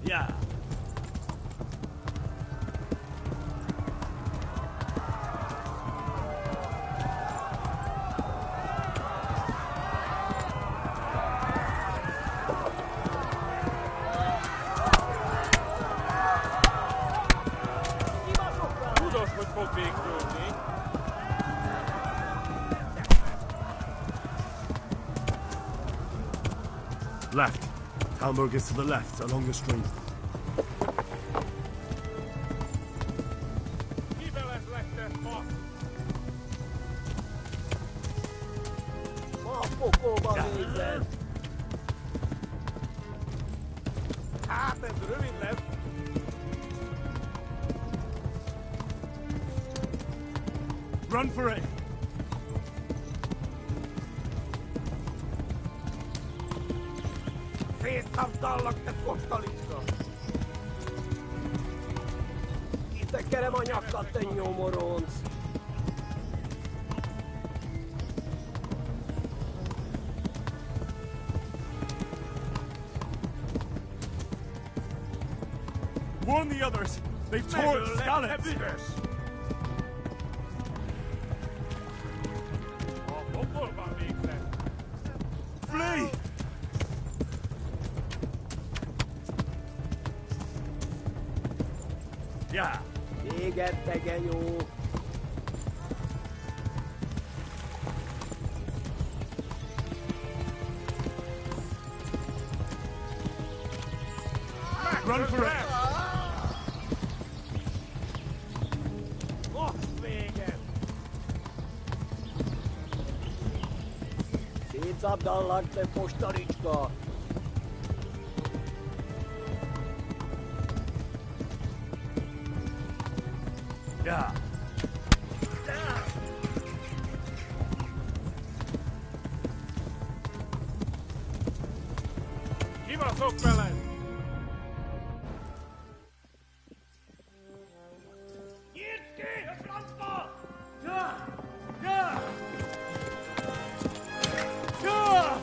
Yeah. Tudod, hogy fog végtörni? Left. Hamburg is to the left, along the stream. Kivel ez lettek ma? Ma a pokolba végzett! Hát ez rövid lesz. Run for it! Szétszabdallak, te fostalicska! Kitekerem a nyakat, te nyomoronc! Warn the others! They've torched Skalitz! A pokolban végzett. Flee! Yeah. Véget, te genyó! Run for it! Most véget. Szétszabdallak, te fostalicska! Yeah. Kibaszok veled! Nyitd ki a francba! Yeah! Yeah! Yeah!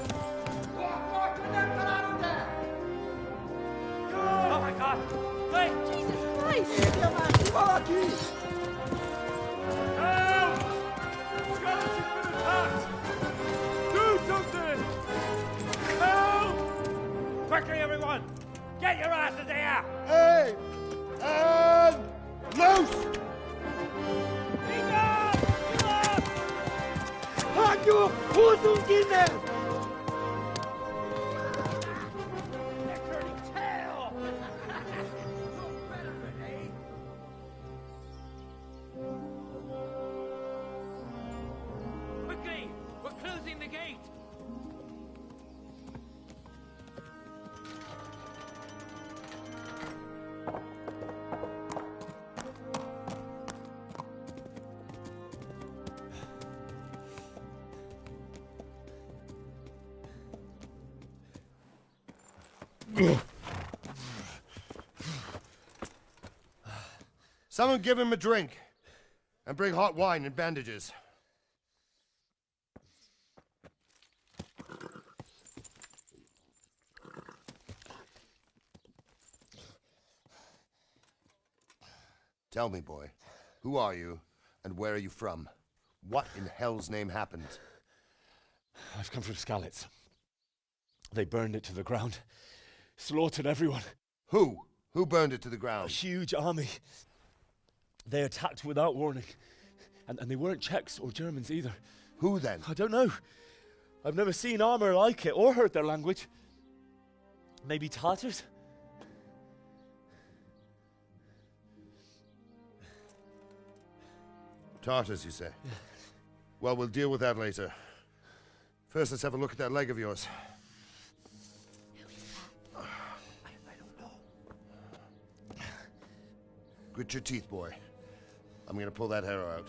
Oh my God! Wait! Jesus Christ! Érje már ki valaki! Help! Skalitz has been attacked! Do something! Help! Quickly, everyone! Get your asses here! Hey! And loose! Hagyjuk! Húzzunk innen! Quickly! We're closing the gate! Someone give him a drink. And bring hot wine and bandages. Tell me, boy, who are you and where are you from? What in hell's name happened? I've come from Skalitz. They burned it to the ground. Slaughtered everyone. Who? Who burned it to the A ground? huge army. They attacked without warning. And they weren't Czechs or Germans either. Who then? I don't know. I've never seen armor like it or heard their language. Maybe Tatars? Tartars, you say? Yeah. Well, we'll deal with that later. First, let's have a look at that leg of yours. I don't know. Grit your teeth, boy. I'm gonna pull that arrow out.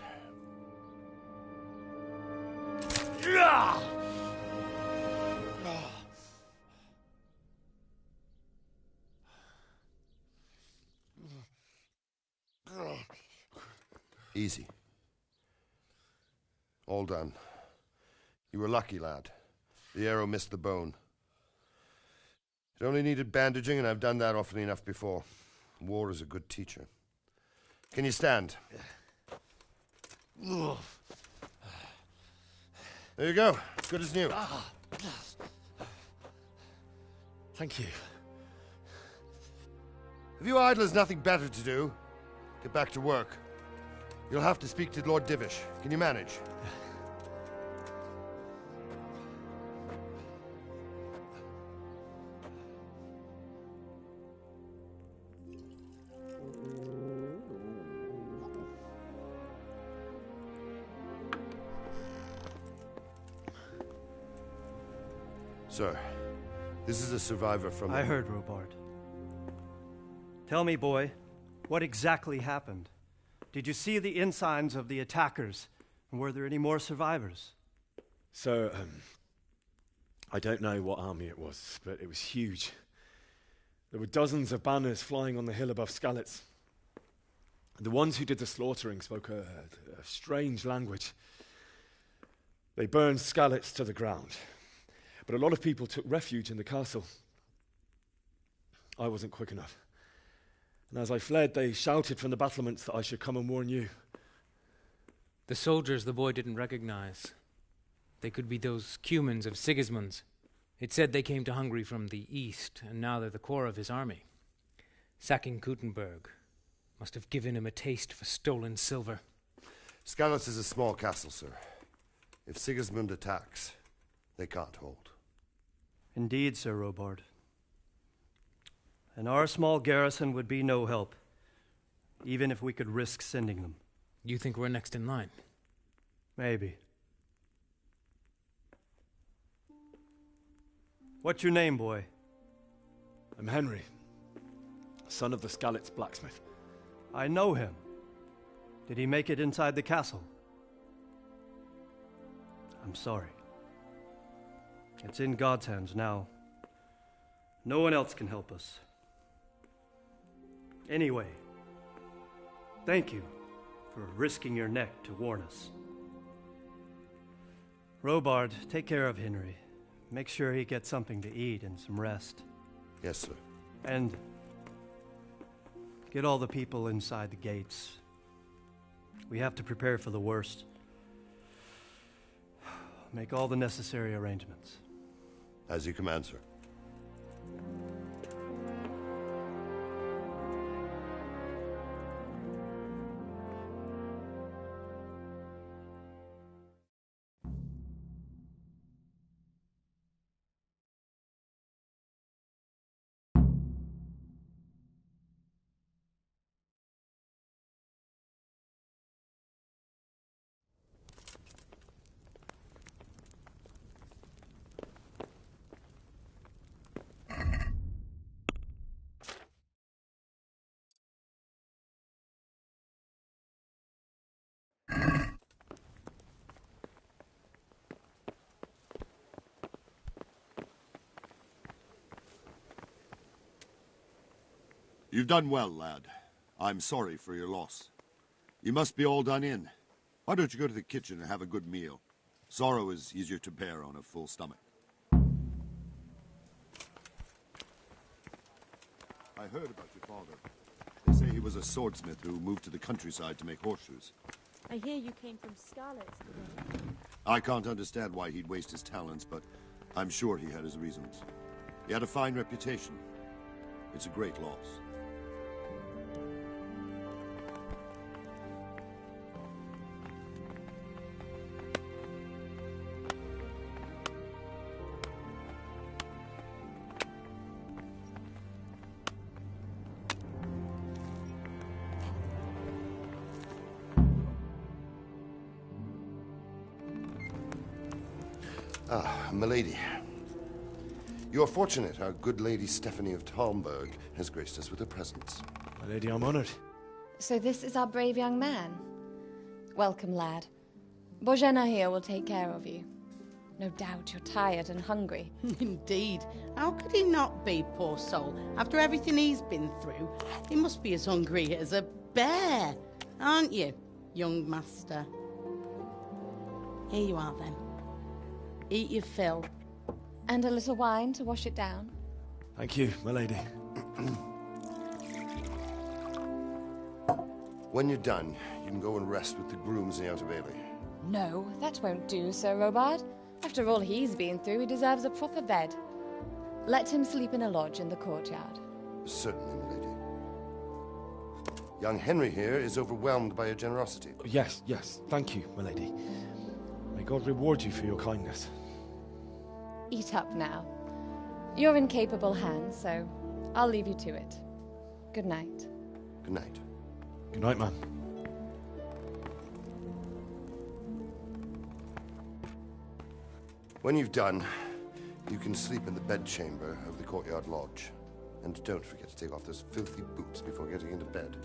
Easy. All done. You were lucky, lad. The arrow missed the bone. It only needed bandaging, and I've done that often enough before. War is a good teacher. Can you stand? There you go. Good as new. Thank you. Have you idlers nothing better to do? Get back to work. You'll have to speak to Lord Divish. Can you manage? Sir, this is a survivor from... I heard, Robard. Tell me, boy, what exactly happened? Did you see the ensigns of the attackers? And were there any more survivors? So, I don't know what army it was, but it was huge. There were dozens of banners flying on the hill above Skalitz. The ones who did the slaughtering spoke a strange language. They burned Skalitz to the ground. But a lot of people took refuge in the castle. I wasn't quick enough. And as I fled, they shouted from the battlements that I should come and warn you. The soldiers the boy didn't recognize. They could be those Cumans of Sigismund's. It said they came to Hungary from the east, and now they're the core of his army. Sacking Kuttenberg must have given him a taste for stolen silver. Skalitz is a small castle, sir. If Sigismund attacks, they can't hold. Indeed, Sir Robard. And our small garrison would be no help, even if we could risk sending them. You think we're next in line? Maybe. What's your name, boy? I'm Henry, son of the Skalitz blacksmith. I know him. Did he make it inside the castle? I'm sorry. It's in God's hands now. No one else can help us. Anyway, thank you for risking your neck to warn us. Robard, take care of Henry. Make sure he gets something to eat and some rest. Yes, sir. And get all the people inside the gates. We have to prepare for the worst. Make all the necessary arrangements. As you command, sir. You've done well, lad. I'm sorry for your loss. You must be all done in. Why don't you go to the kitchen and have a good meal? Sorrow is easier to bear on a full stomach. I heard about your father. They say he was a swordsmith who moved to the countryside to make horseshoes. I hear you came from Skalitz today. I can't understand why he'd waste his talents, but I'm sure he had his reasons. He had a fine reputation. It's a great loss. Ah, milady. You are fortunate our good lady Stephanie of Talmberg has graced us with her presence. My lady, I'm honored. So this is our brave young man. Welcome, lad. Bozhena here will take care of you. No doubt you're tired and hungry. Indeed. How could he not be, poor soul? After everything he's been through, he must be as hungry as a bear. Aren't you, young master? Here you are, then. Eat your fill. And a little wine to wash it down. Thank you, my lady. When you're done, you can go and rest with the grooms in the Outer Bailey. No, that won't do, Sir Robard. After all he's been through, he deserves a proper bed. Let him sleep in a lodge in the courtyard. Certainly, my lady. Young Henry here is overwhelmed by your generosity. Yes, yes. Thank you, my lady. May God reward you for your kindness. Eat up now. You're in capable hands, so I'll leave you to it. Good night. Good night. Good night, ma'am. When you've done, you can sleep in the bedchamber of the courtyard lodge. And don't forget to take off those filthy boots before getting into bed.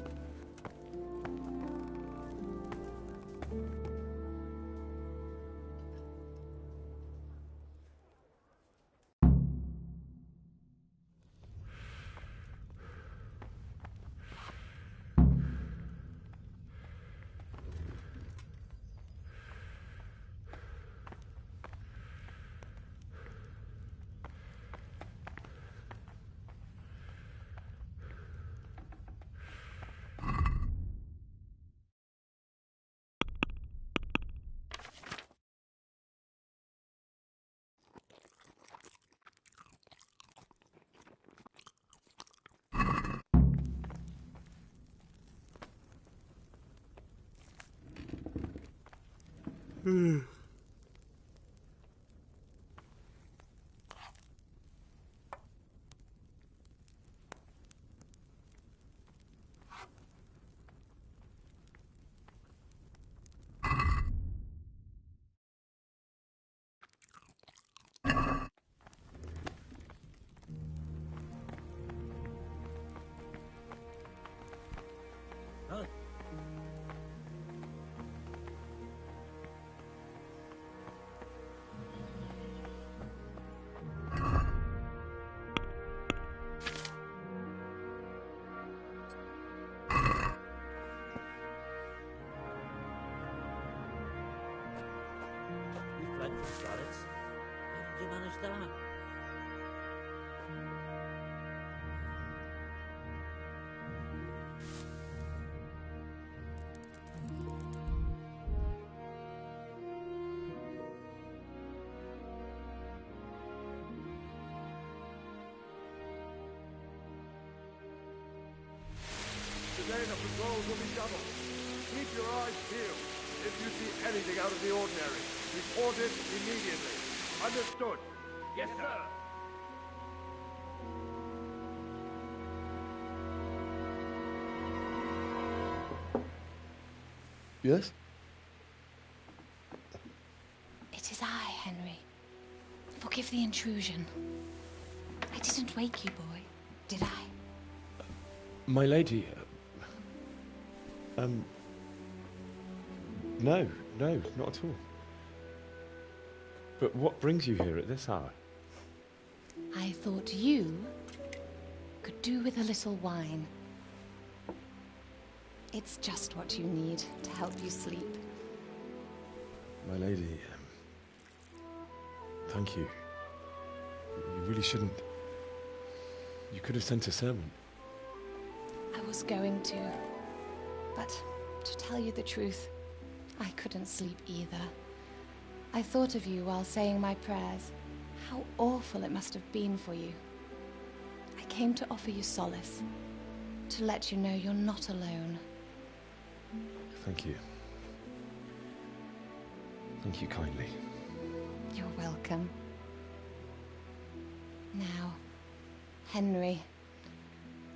How did you manage that? Today the patrols will be doubled. Keep your eyes peeled. If you see anything out of the ordinary, report it immediately. Understood? Yes, sir. Yes? It is I, Henry. Forgive the intrusion. I didn't wake you, boy, did I? My lady, no, not at all. But what brings you here at this hour? I thought you could do with a little wine. It's just what you need to help you sleep. My lady, thank you. You really shouldn't. You could have sent a servant. I was going to, but to tell you the truth, I couldn't sleep either. I thought of you while saying my prayers. How awful it must have been for you. I came to offer you solace, to let you know you're not alone. Thank you. Thank you kindly. You're welcome. Now, Henry,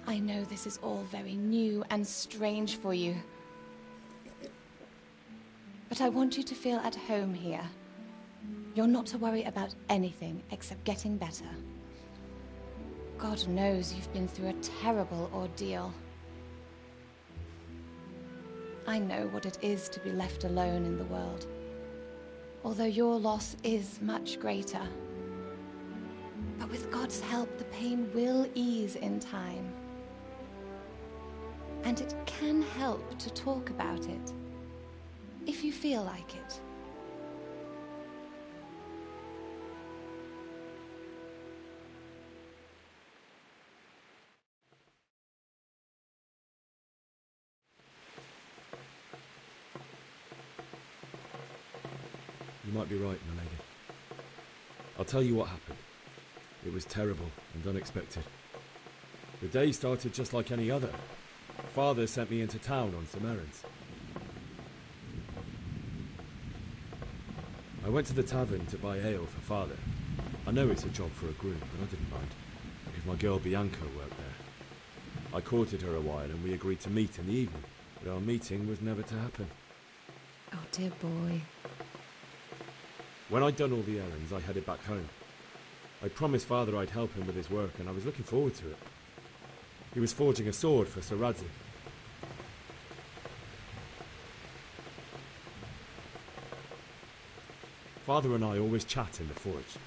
I know this is all very new and strange for you, but I want you to feel at home here. You're not to worry about anything except getting better. God knows you've been through a terrible ordeal. I know what it is to be left alone in the world, although your loss is much greater. But with God's help, the pain will ease in time. And it can help to talk about it, if you feel like it. might be right, my lady. I'll tell you what happened. It was terrible and unexpected. The day started just like any other. Father sent me into town on some errands. I went to the tavern to buy ale for Father. I know it's a job for a groom, but I didn't mind, because my girl Bianca worked there. I courted her a while and we agreed to meet in the evening, but our meeting was never to happen. Oh, dear boy. When I'd done all the errands, I headed back home. I promised Father I'd help him with his work, and I was looking forward to it. He was forging a sword for Sir Radzi. Father and I always chat in the forge.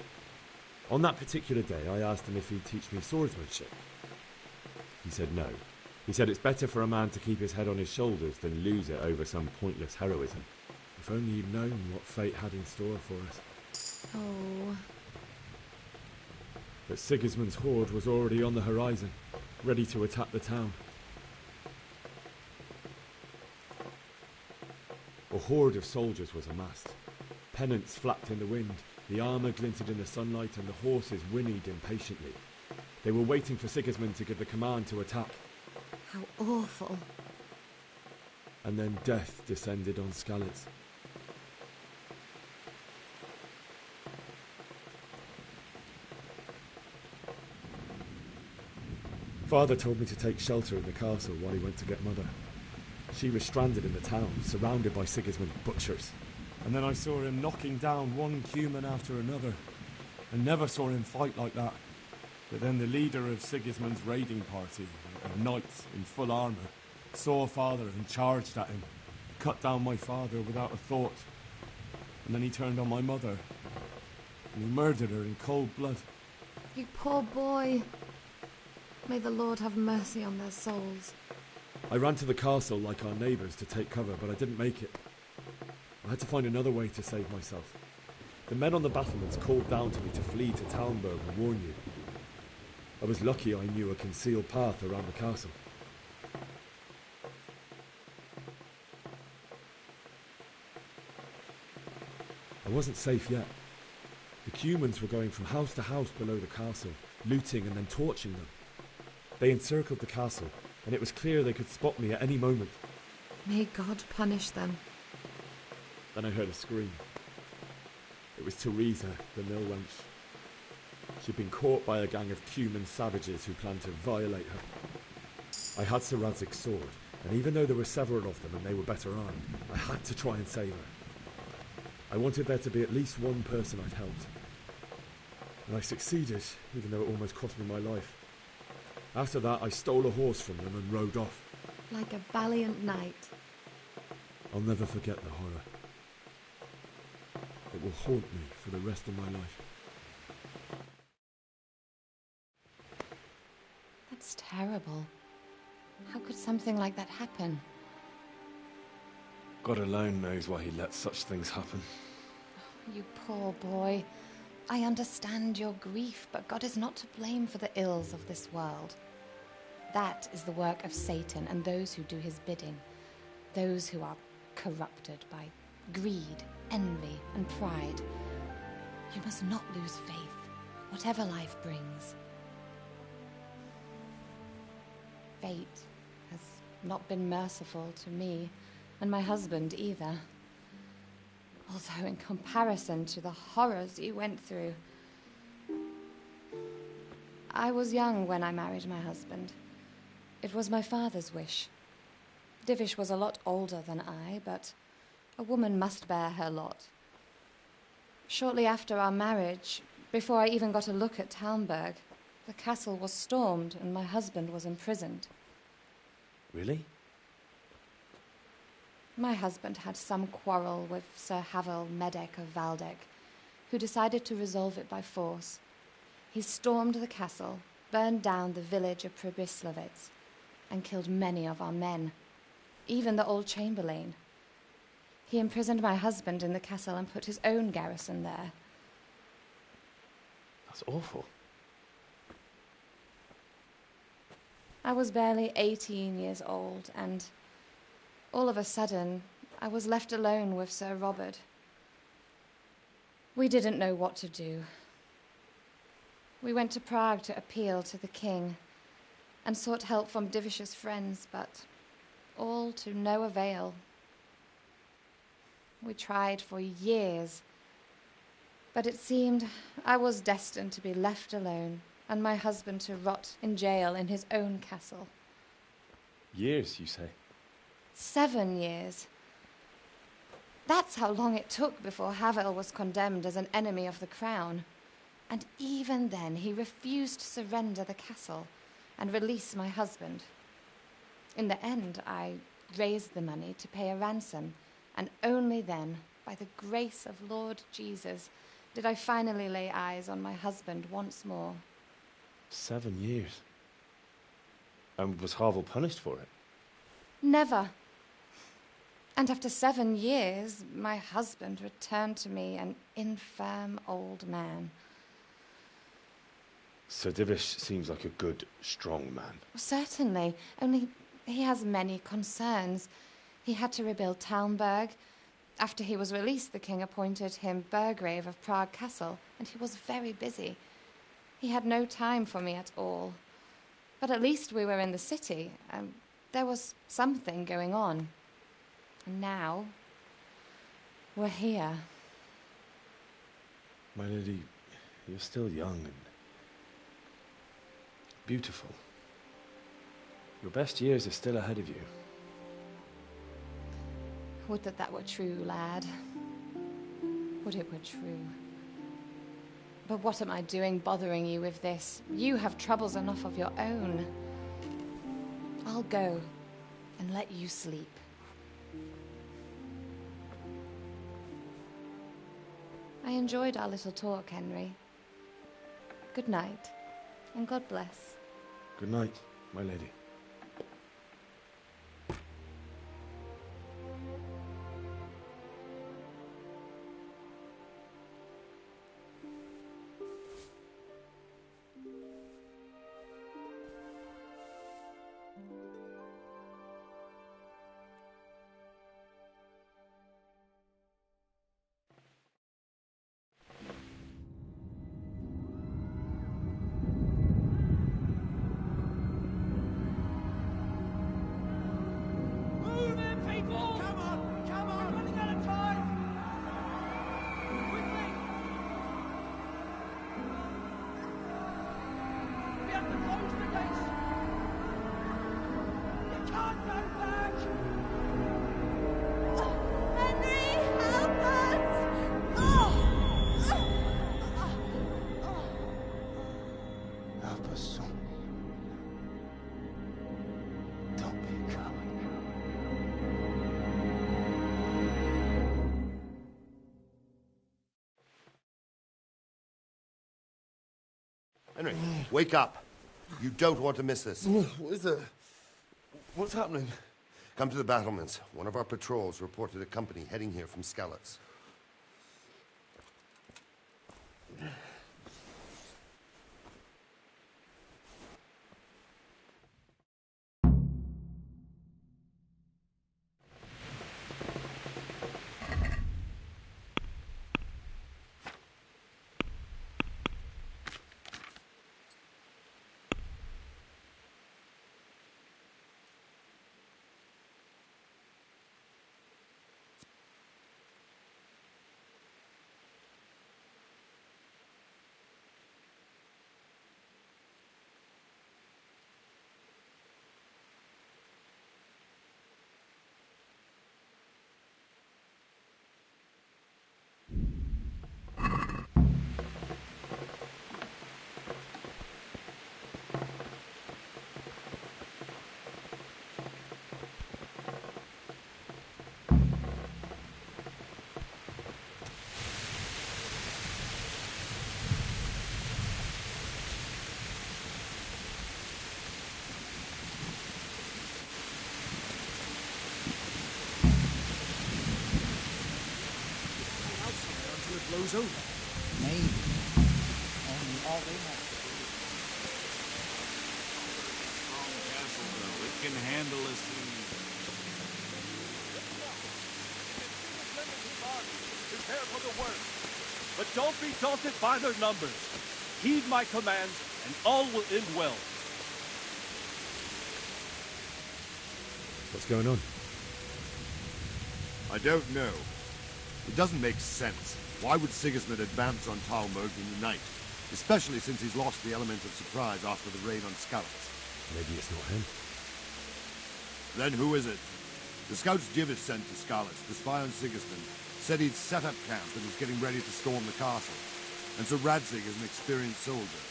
On that particular day, I asked him if he'd teach me swordsmanship. He said no. He said it's better for a man to keep his head on his shoulders than lose it over some pointless heroism. If only he'd known what fate had in store for us. Oh. But Sigismund's horde was already on the horizon, ready to attack the town. A horde of soldiers was amassed. Pennants flapped in the wind, the armour glinted in the sunlight, and the horses whinnied impatiently. They were waiting for Sigismund to give the command to attack. How awful. And then death descended on Skalitz. Father told me to take shelter in the castle while he went to get Mother. She was stranded in the town, surrounded by Sigismund's butchers. And then I saw him knocking down one human after another. I never saw him fight like that. But then the leader of Sigismund's raiding party, a knight in full armour, saw Father and charged at him, cut down my father without a thought. And then he turned on my mother, and he murdered her in cold blood. You poor boy. May the Lord have mercy on their souls. I ran to the castle like our neighbours to take cover, but I didn't make it. I had to find another way to save myself. The men on the battlements called down to me to flee to Talmberg and warn you. I was lucky I knew a concealed path around the castle. I wasn't safe yet. The Cumans were going from house to house below the castle, looting and then torching them. They encircled the castle, and it was clear they could spot me at any moment. May God punish them. Then I heard a scream. It was Teresa, the mill wench. She'd been caught by a gang of Cuman savages who planned to violate her. I had Sir Radzig's sword, and even though there were several of them and they were better armed, I had to try and save her. I wanted there to be at least one person I'd helped. And I succeeded, even though it almost cost me my life. After that, I stole a horse from them and rode off. Like a valiant knight. I'll never forget the horror. It will haunt me for the rest of my life. That's terrible. How could something like that happen? God alone knows why he lets such things happen. Oh, you poor boy. I understand your grief, but God is not to blame for the ills of this world. That is the work of Satan and those who do his bidding. Those who are corrupted by greed, envy, and pride. You must not lose faith, whatever life brings. Fate has not been merciful to me, and my husband either. Although in comparison to the horrors you went through. I was young when I married my husband. It was my father's wish. Divish was a lot older than I, but a woman must bear her lot. Shortly after our marriage, before I even got a look at Talmberg, the castle was stormed and my husband was imprisoned. Really? My husband had some quarrel with Sir Havel Medek of Valdek, who decided to resolve it by force. He stormed the castle, burned down the village of Pribyslavitz, and killed many of our men, even the old chamberlain. He imprisoned my husband in the castle and put his own garrison there. That's awful. I was barely 18 years old, and all of a sudden, I was left alone with Sir Robert. We didn't know what to do. We went to Prague to appeal to the king and sought help from Divish's friends, but all to no avail. We tried for years, but it seemed I was destined to be left alone and my husband to rot in jail in his own castle. Years, you say? 7 years. That's how long it took before Havel was condemned as an enemy of the crown. And even then, he refused to surrender the castle and release my husband. In the end, I raised the money to pay a ransom, and only then, by the grace of Lord Jesus, did I finally lay eyes on my husband once more. 7 years? And was Havel punished for it? Never. And after 7 years, my husband returned to me an infirm old man. Sir Divish seems like a good, strong man. Certainly, only he has many concerns. He had to rebuild Talmberg. After he was released, the king appointed him Burgrave of Prague Castle, and he was very busy. He had no time for me at all. But at least we were in the city, and there was something going on. And now, we're here. My lady, you're still young and beautiful. Your best years are still ahead of you. Would that that were true, lad. Would it were true. But what am I doing bothering you with this? You have troubles enough of your own. I'll go and let you sleep. I enjoyed our little talk, Henry. Good night, and God bless. Good night, my lady. Henry, wake up. You don't want to miss this. What is it? What's happening? Come to the battlements. One of our patrols reported a company heading here from Skalitz. Blows over. Maybe. Only all they have to do. Strong castle, though. It can handle a siege. Prepare for the worst. but don't be daunted by their numbers. Heed my commands, and all will end well. What's going on? I don't know. It doesn't make sense. Why would Sigismund advance on Talmberg in the night? Especially since he's lost the element of surprise after the raid on Skalitz. Maybe it's not him. Then who is it? The scouts Jivish sent to Skalitz to spy on Sigismund said he'd set up camp and was getting ready to storm the castle. And so Radzig is an experienced soldier.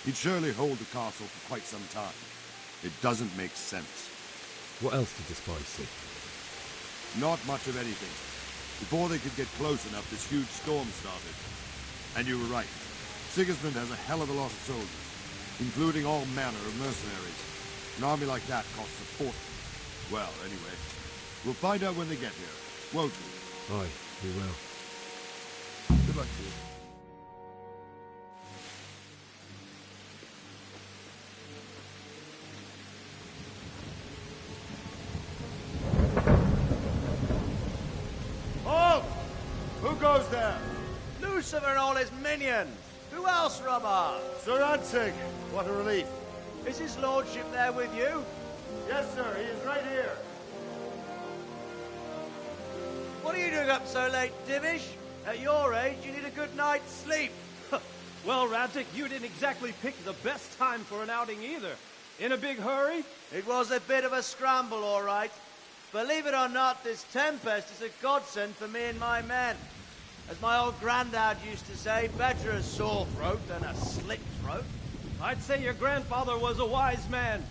He'd surely hold the castle for quite some time. It doesn't make sense. What else did the spies see? Not much of anything. Before they could get close enough, this huge storm started. And you were right. Sigismund has a hell of a lot of soldiers, including all manner of mercenaries. An army like that costs a fortune. Well, anyway, we'll find out when they get here, won't we? Aye, we will. Good luck to you. Halt! Who goes there? Lucifer and all his minions. Who else, Robert? Sir Radzig. What a relief. Is his lordship there with you? Yes, sir. He is right here. What are you doing up so late, Divish? At your age, you need a good night's sleep. Well, Radzig, you didn't exactly pick the best time for an outing either. In a big hurry? It was a bit of a scramble, all right. Believe it or not, this tempest is a godsend for me and my men. As my old granddad used to say, better a sore throat than a slit throat. I'd say your grandfather was a wise man.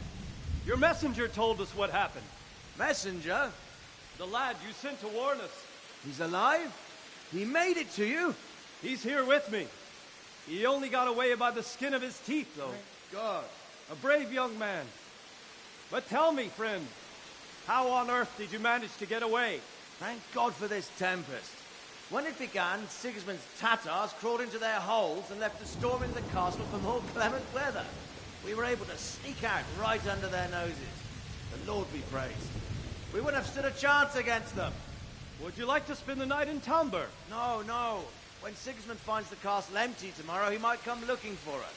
Your messenger told us what happened. Messenger? The lad you sent to warn us. He's alive? He made it to you? He's here with me. He only got away by the skin of his teeth, though. Thank God. A brave young man. But tell me, friend, how on earth did you manage to get away? Thank God for this tempest. When it began, Sigismund's Tatars crawled into their holes and left us storming the castle for more clement weather. We were able to sneak out right under their noses. The Lord be praised. We wouldn't have stood a chance against them. Would you like to spend the night in Talmberg? No, no. When Sigismund finds the castle empty tomorrow, he might come looking for us.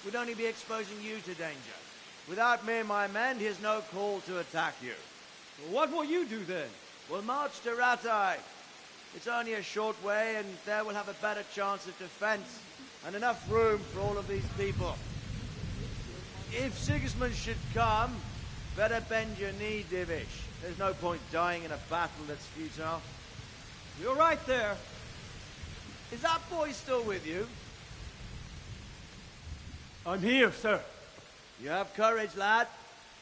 We'd only be exposing you to danger. Without me and my men, he has no call to attack you. Well, what will you do then? We'll march to Ratai. It's only a short way, and there we'll have a better chance of defense and enough room for all of these people. If Sigismund should come, better bend your knee, Divish. There's no point dying in a battle that's futile. You're right there. Is that boy still with you? I'm here, sir. You have courage, lad.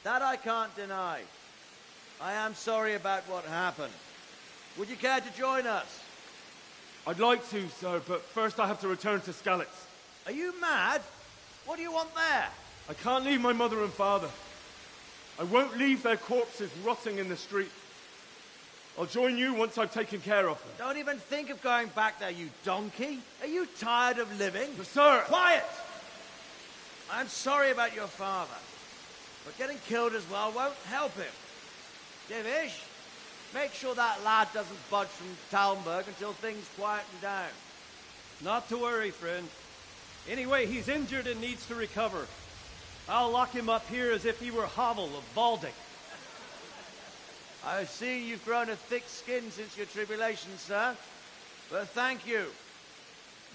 That I can't deny. I am sorry about what happened. Would you care to join us? I'd like to, sir, but first I have to return to Skalitz. Are you mad? What do you want there? I can't leave my mother and father. I won't leave their corpses rotting in the street. I'll join you once I've taken care of them. Don't even think of going back there, you donkey. Are you tired of living? But, sir... Quiet! I'm sorry about your father, but getting killed as well won't help him. Divish, make sure that lad doesn't budge from Talmberg until things quieten down. Not to worry, friend. Anyway, he's injured and needs to recover. I'll lock him up here as if he were Havel of Baldic. I've seen you've grown a thick skin since your tribulation, sir. But thank you.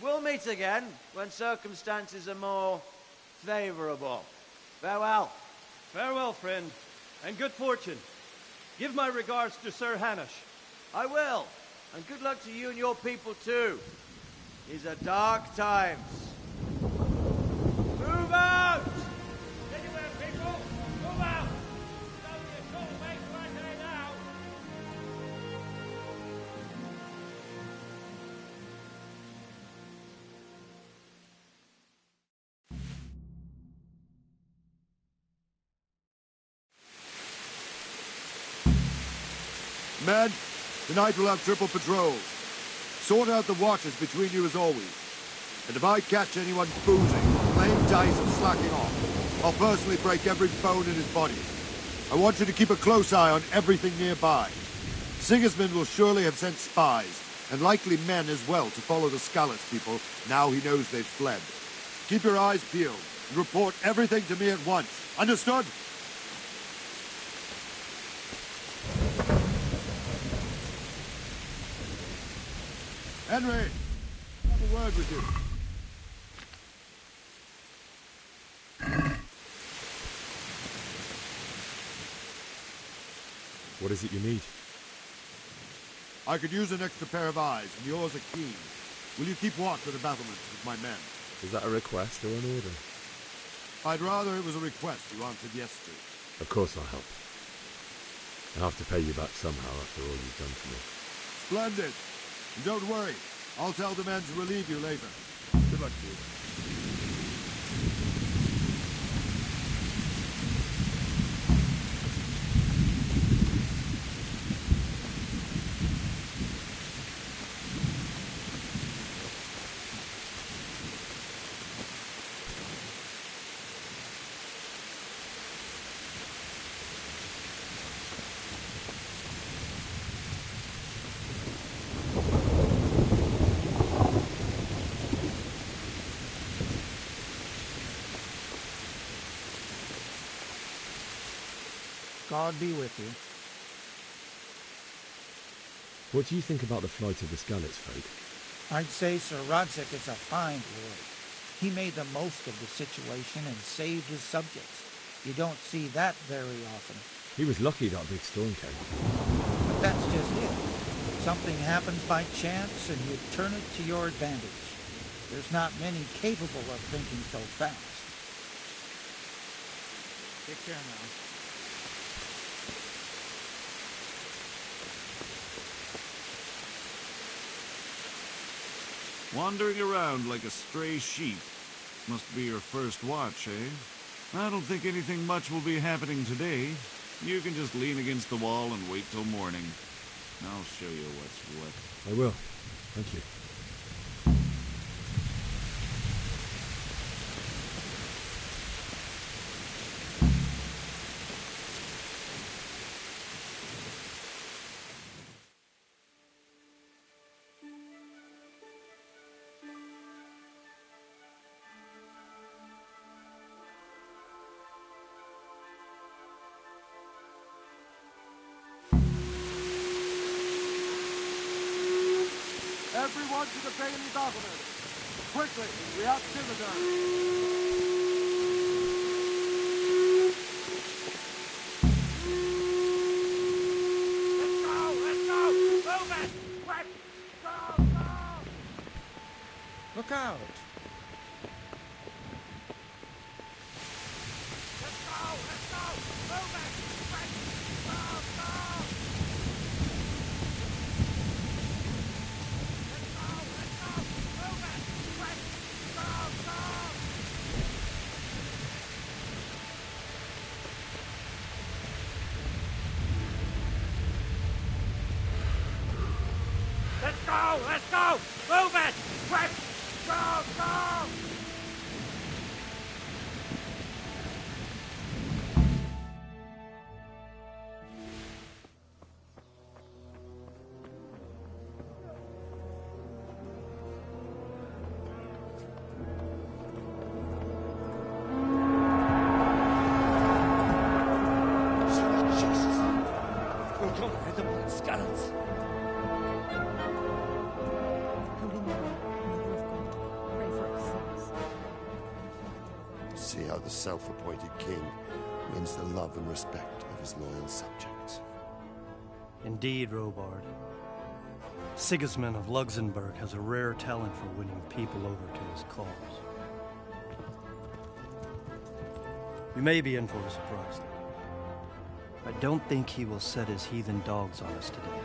We'll meet again when circumstances are more favorable. Farewell. Farewell, friend, and good fortune. Give my regards to Sir Hanush. I will. And good luck to you and your people, too. These are dark times. Move out! Anywhere, people! Move out! Don't be a troublemaker right here now! Men, tonight we'll have triple patrols. Sort out the watches between you as always. And if I catch anyone boozing, playing dice or slacking off, I'll personally break every bone in his body. I want you to keep a close eye on everything nearby. Sigismund will surely have sent spies, and likely men as well, to follow the Skalitz people now he knows they've fled. Keep your eyes peeled and report everything to me at once. Understood? Henry, I have a word with you. What is it you need? I could use an extra pair of eyes, and yours are keen. Will you keep watch at the battlements with my men? Is that a request or an order? I'd rather it was a request you answered yes to. Of course I'll help. I'll have to pay you back somehow after all you've done for me. Splendid. And don't worry, I'll tell the men to relieve you later. Good luck to you. God be with you. What do you think about the flight of the Skalitz folk? I'd say Sir Rodzik is a fine lord. He made the most of the situation and saved his subjects. You don't see that very often. He was lucky that big storm came. But that's just it. Something happens by chance and you turn it to your advantage. There's not many capable of thinking so fast. Take care now. Wandering around like a stray sheep. Must be your first watch, eh? I don't think anything much will be happening today. You can just lean against the wall and wait till morning. I'll show you what's what. I will. Thank you. Everyone to the Bailey battlement! Quickly, we have Citadel! Let's go! Move it! Quick! Go! Look out! Let's go! Move it! Quick! Go! Let's go! Move it! Quick! Go! Jesus! We're going to hit them with Skalitz. See how the self-appointed king wins the love and respect of his loyal subjects. Indeed, Robard. Sigismund of Luxembourg has a rare talent for winning people over to his cause. You may be in for a surprise, though. I don't think he will set his heathen dogs on us today.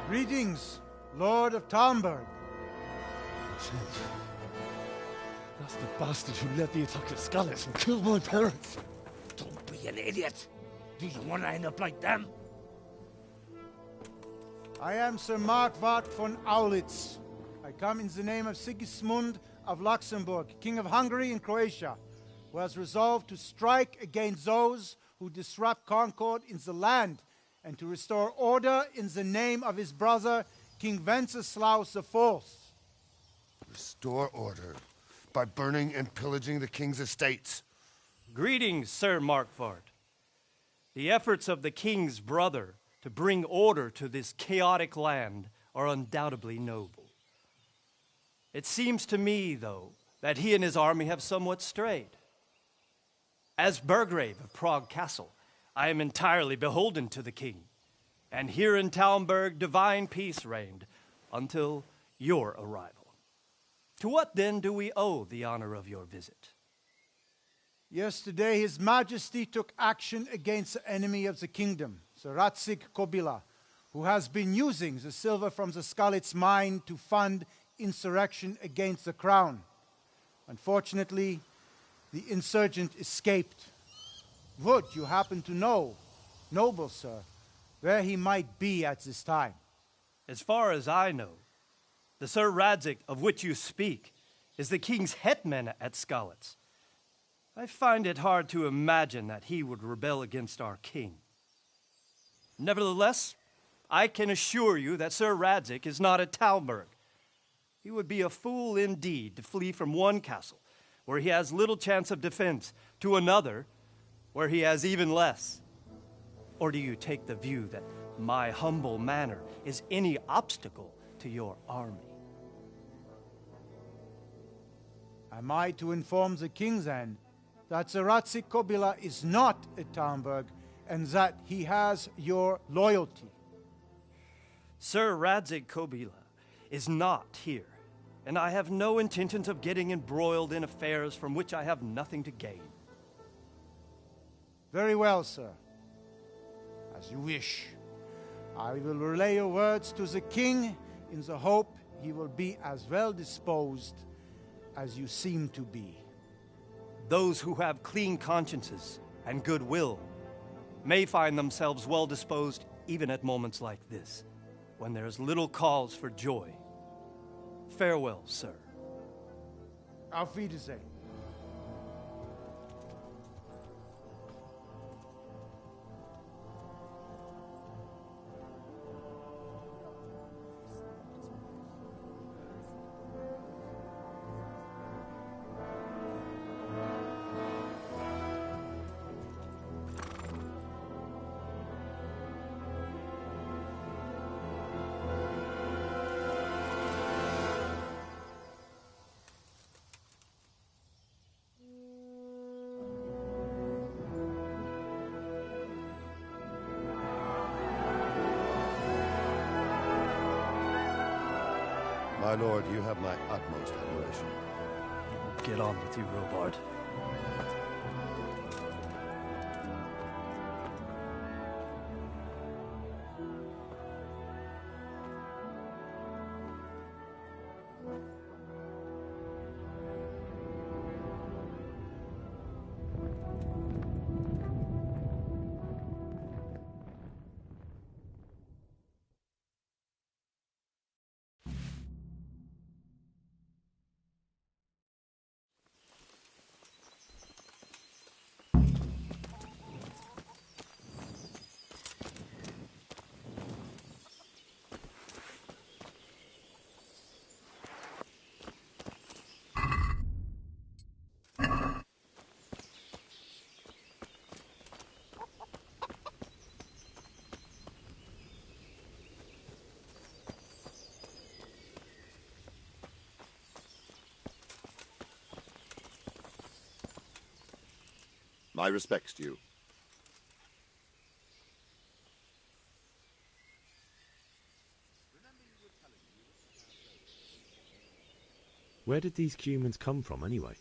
Greetings, Lord of Talmberg. That's the bastard who led the attack at Skalitz and killed my parents. Don't be an idiot. Do you want to end up like them? I am Sir Markwart von Aulitz. I come in the name of Sigismund of Luxembourg, King of Hungary and Croatia, who has resolved to strike against those who disrupt concord in the land and to restore order in the name of his brother, King Wenceslaus IV. Restore order by burning and pillaging the king's estates. Greetings, Sir Markvart. The efforts of the king's brother to bring order to this chaotic land are undoubtedly noble. It seems to me, though, that he and his army have somewhat strayed. As Burgrave of Prague Castle, I am entirely beholden to the king, and here in Talmberg divine peace reigned until your arrival. To what then do we owe the honor of your visit? Yesterday, His Majesty took action against the enemy of the kingdom, Sir Ratzik Kobila, who has been using the silver from the Skalitz mine to fund insurrection against the crown. Unfortunately, the insurgent escaped. Would you happen to know, noble sir, where he might be at this time? As far as I know, the Sir Radzik of which you speak is the king's hetman at Skalitz. I find it hard to imagine that he would rebel against our king. Nevertheless, I can assure you that Sir Radzik is not at Talmberg. He would be a fool indeed to flee from one castle, where he has little chance of defense, to another, where he has even less. Or do you take the view that my humble manner is any obstacle to your army? Am I to inform the king, then, that Sir Ratzik Kobila is not at Talmberg, and that he has your loyalty? Sir Radzik Kobila is not here, and I have no intentions of getting embroiled in affairs from which I have nothing to gain. Very well, sir. As you wish. I will relay your words to the king in the hope he will be as well disposed as you seem to be. Those who have clean consciences and goodwill may find themselves well disposed even at moments like this, when there is little cause for joy. Farewell, sir. Auf Wiedersehen. My lord, you have my utmost admiration. Get on with you, Robard. My respects to you. Where did these humans come from, anyway?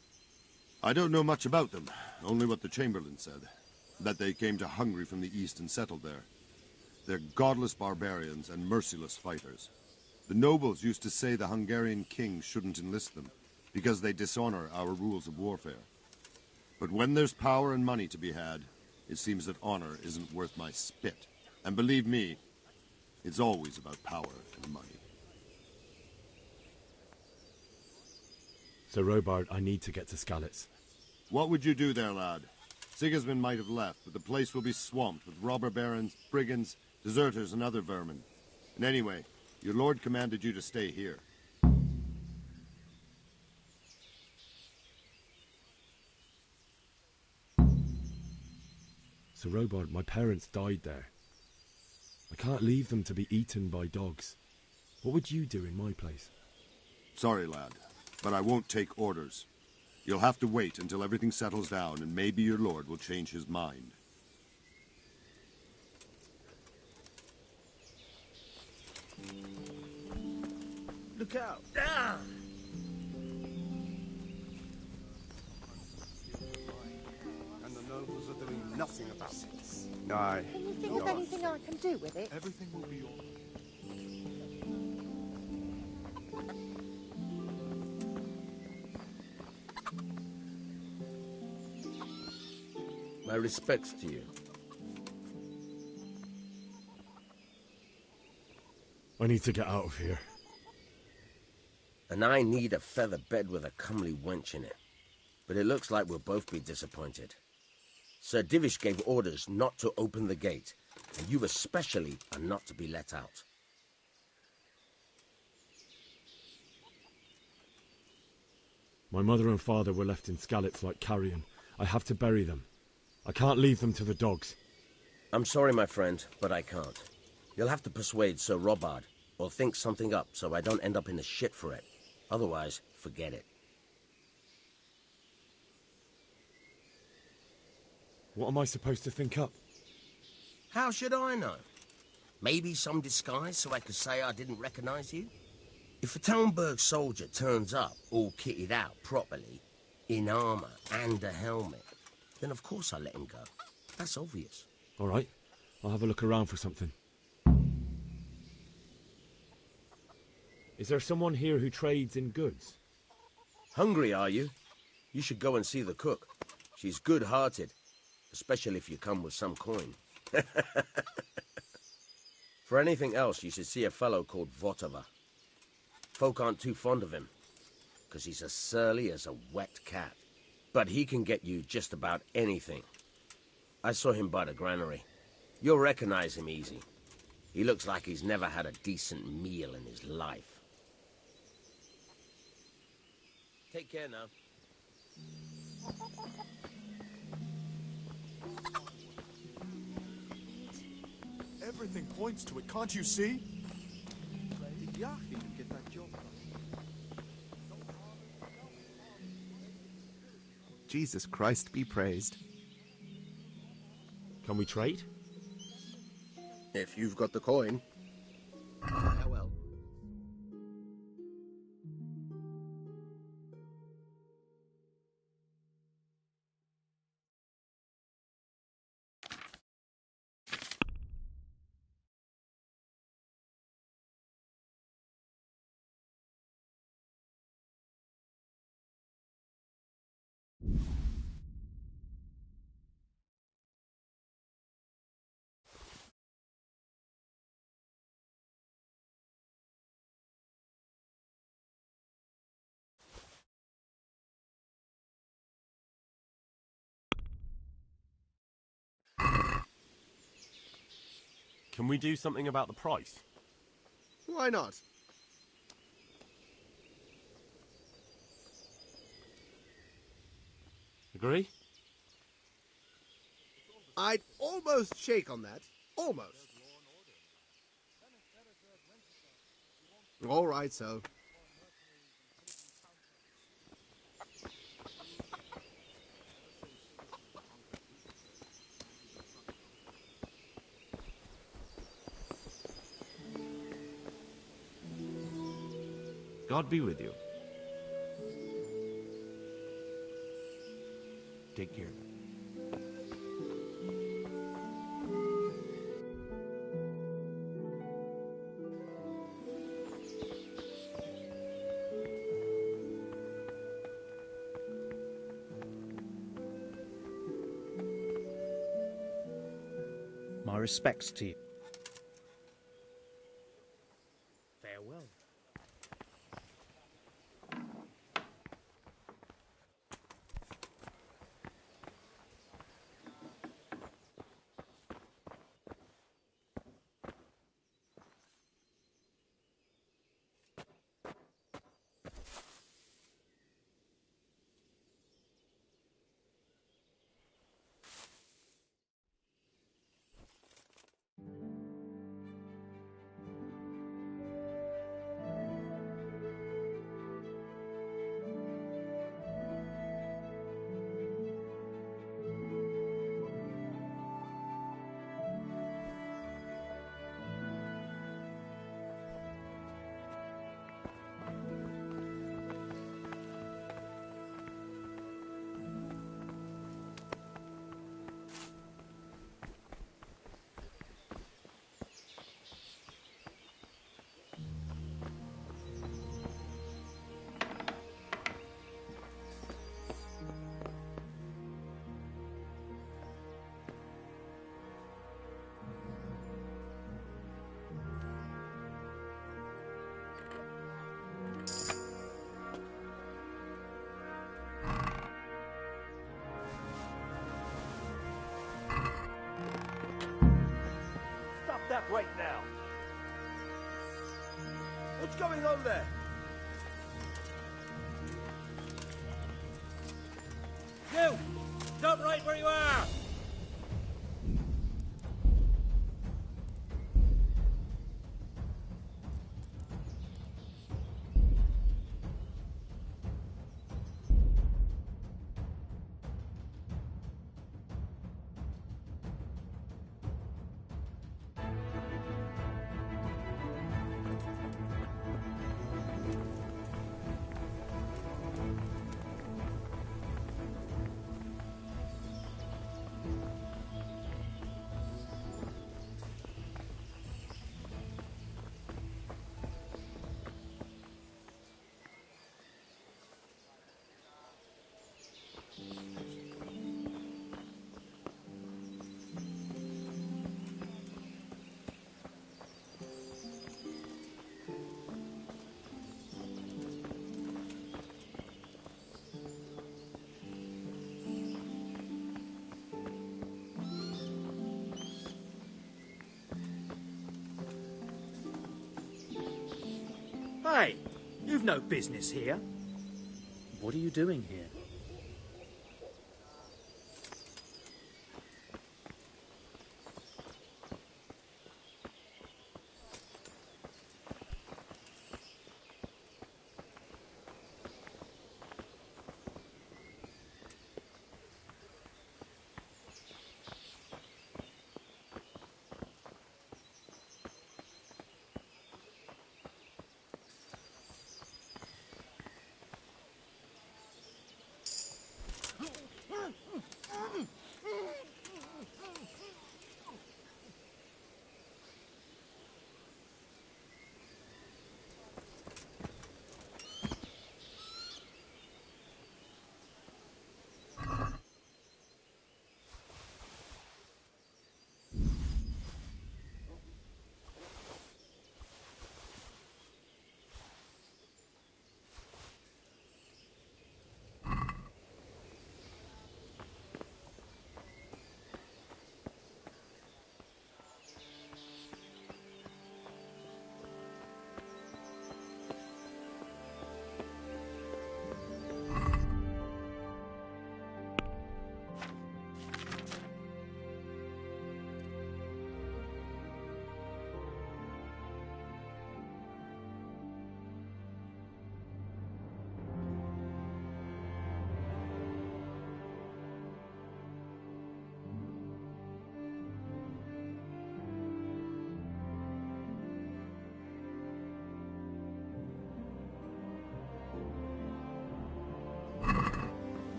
I don't know much about them, only what the Chamberlain said. That they came to Hungary from the east and settled there. They're godless barbarians and merciless fighters. The nobles used to say the Hungarian king shouldn't enlist them, because they dishonor our rules of warfare. But when there's power and money to be had, it seems that honor isn't worth my spit. And believe me, it's always about power and money. So, Robard, I need to get to Skalitz. What would you do there, lad? Sigismund might have left, but the place will be swamped with robber barons, brigands, deserters and other vermin. And anyway, your lord commanded you to stay here. Sir Robard, my parents died there. I can't leave them to be eaten by dogs. What would you do in my place? Sorry, lad, but I won't take orders. You'll have to wait until everything settles down, and maybe your lord will change his mind. Look out! Ah! And the nobles are doing nothing about it. Aye. Can you think of anything I can do with it? Everything will be all right. My respects to you. I need to get out of here. And I need a feather bed with a comely wench in it. But it looks like we'll both be disappointed. Sir Divish gave orders not to open the gate, and you especially are not to be let out. My mother and father were left in Skalitz like carrion. I have to bury them. I can't leave them to the dogs. I'm sorry, my friend, but I can't. You'll have to persuade Sir Robard, or think something up so I don't end up in the shit for it. Otherwise, forget it. What am I supposed to think up? How should I know? Maybe some disguise so I could say I didn't recognize you? If a Talmberg soldier turns up all kitted out properly, in armor and a helmet, then of course I let him go. That's obvious. All right, I'll have a look around for something. Is there someone here who trades in goods? Hungry, are you? You should go and see the cook. She's good-hearted, especially if you come with some coin. For anything else, you should see a fellow called Votava. Folk aren't too fond of him, because he's as surly as a wet cat. But he can get you just about anything. I saw him by the granary. You'll recognize him easy. He looks like he's never had a decent meal in his life. Take care now. Everything points to it, can't you see? Did Yachi get that job done? Jesus Christ be praised. Can we trade? If you've got the coin. Farewell. Can we do something about the price? Why not? Agree? I'd almost shake on that. Almost. All right, so. God be with you. Take care. My respects to you. Farewell. What's going on there? You! Stop right where you are! Hey, you've no business here. What are you doing here?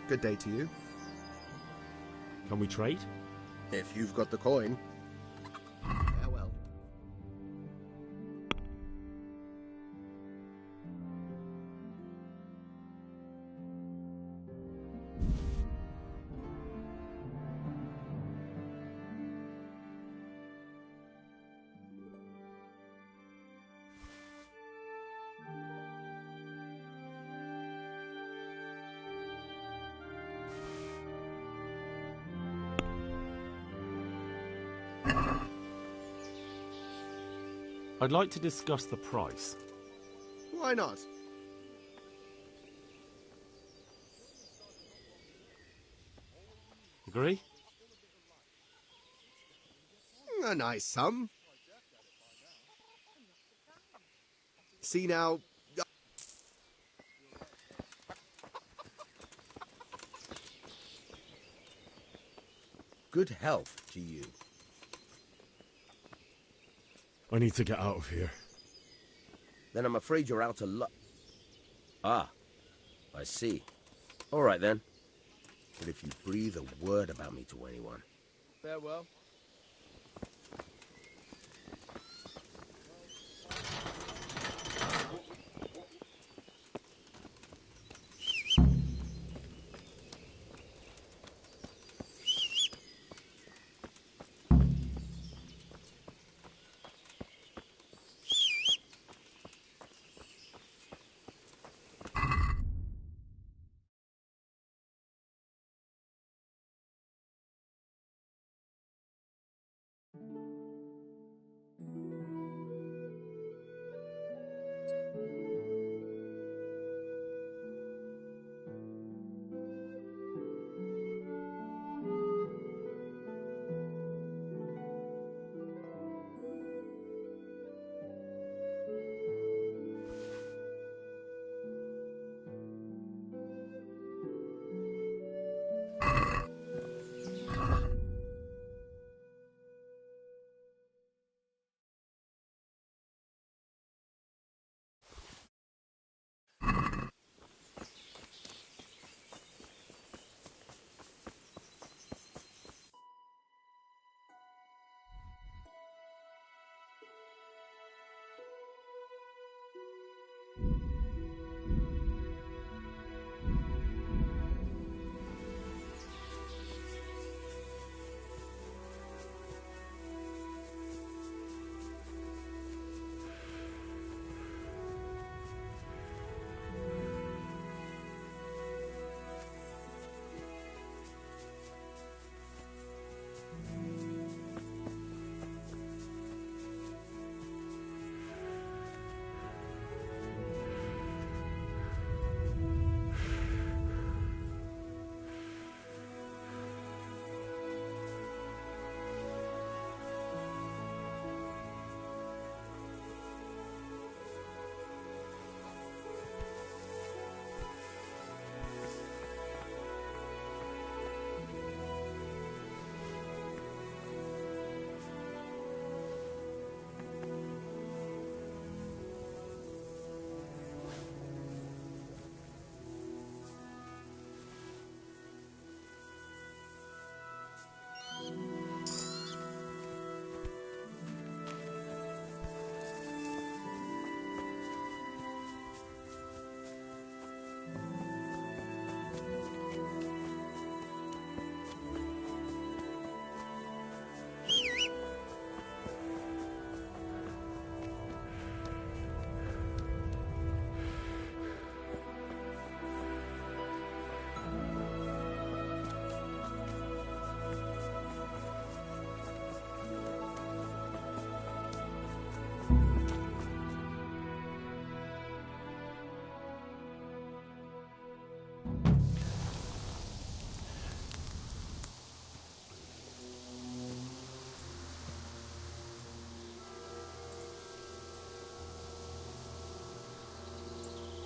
Good day to you. Can we trade? If you've got the coin. Farewell. I'd like to discuss the price. Why not? Agree? A nice sum. See now... Good health to you. I need to get out of here. Then I'm afraid you're out of luck. Ah, I see. All right then. But if you breathe a word about me to anyone... Farewell.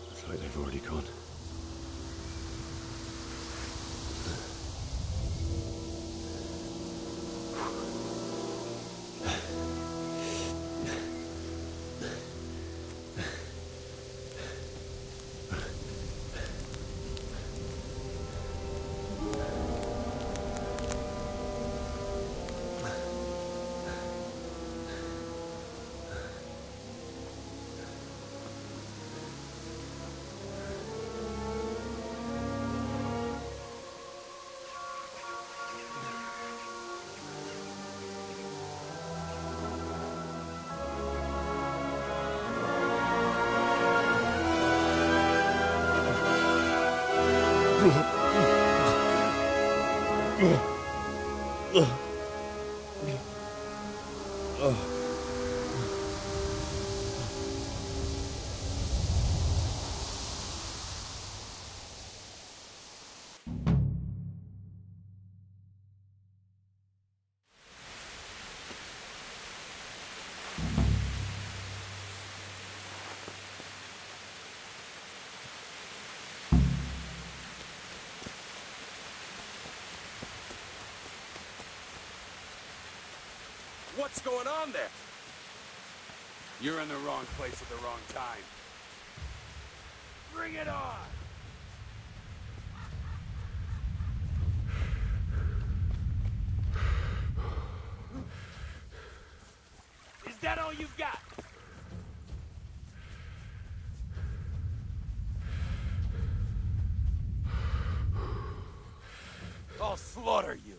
Looks like they've already gone. What's going on there? You're in the wrong place at the wrong time. Bring it on! Is that all you've got? I'll slaughter you.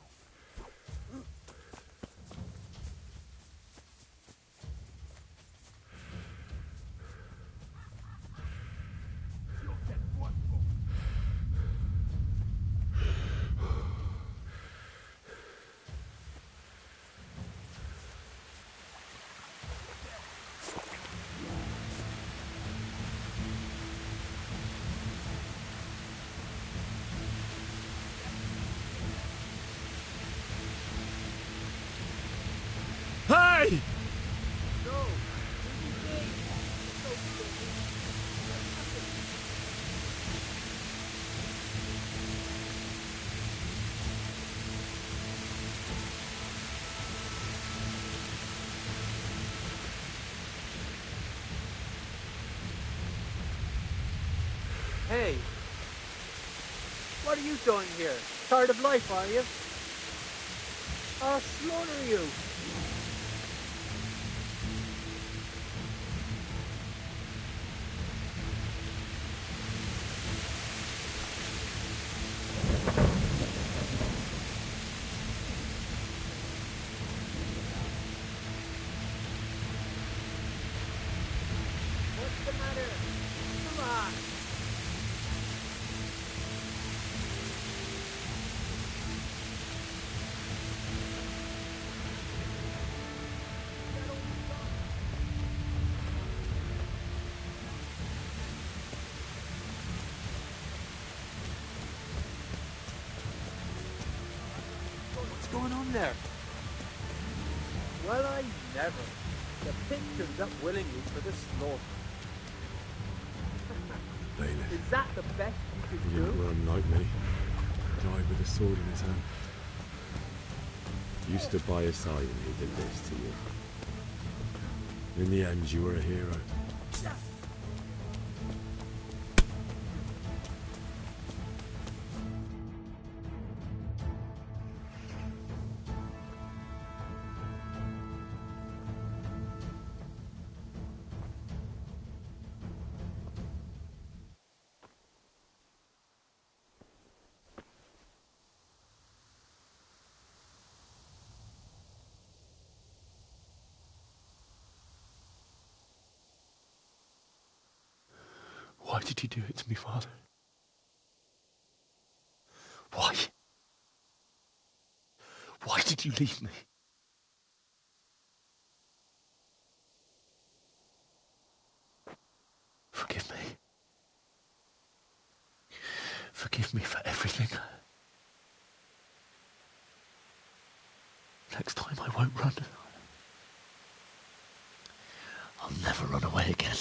Hey! Hey, what are you doing here? Tired of life, are you? I'll slaughter you. What's the matter? Come on. What's going on there? Well, I never. The pig turned up willingly for the slaughter. Bailiff, Is that the best you he could didn't do? run like me. Died with a sword in his hand. You stood by his side and he did this to you. In the end, you were a hero. Why did you do it to me, Father? Why? Why did you leave me? Forgive me. Forgive me for everything. Next time I won't run. I'll never run away again.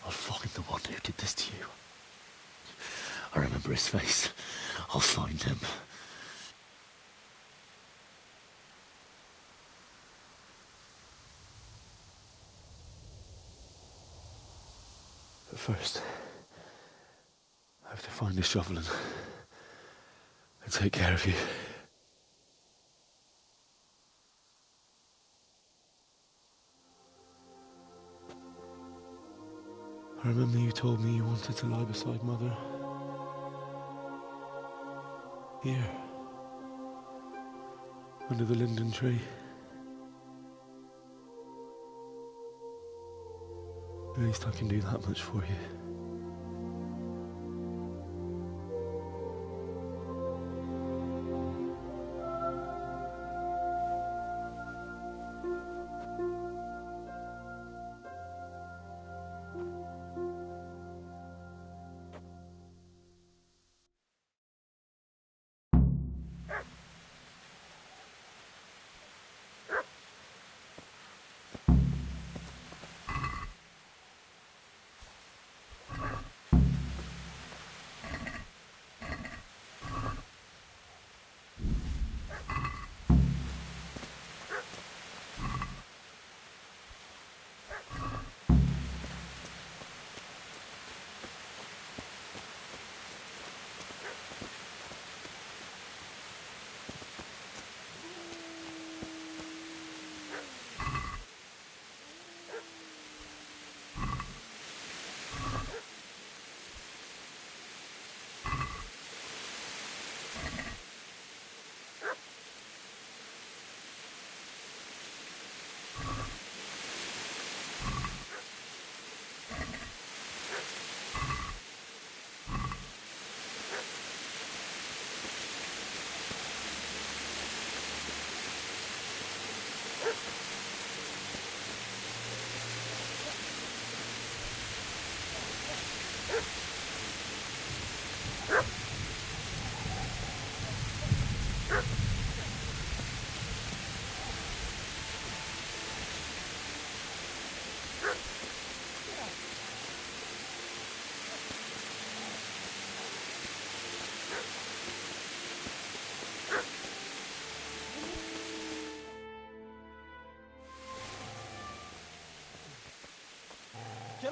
I'll find the one who did this to you. I remember his face. I'll find him. But first, I have to find a shovel and take care of you. I remember you told me you wanted to lie beside Mother. Here. Under the linden tree. At least I can do that much for you.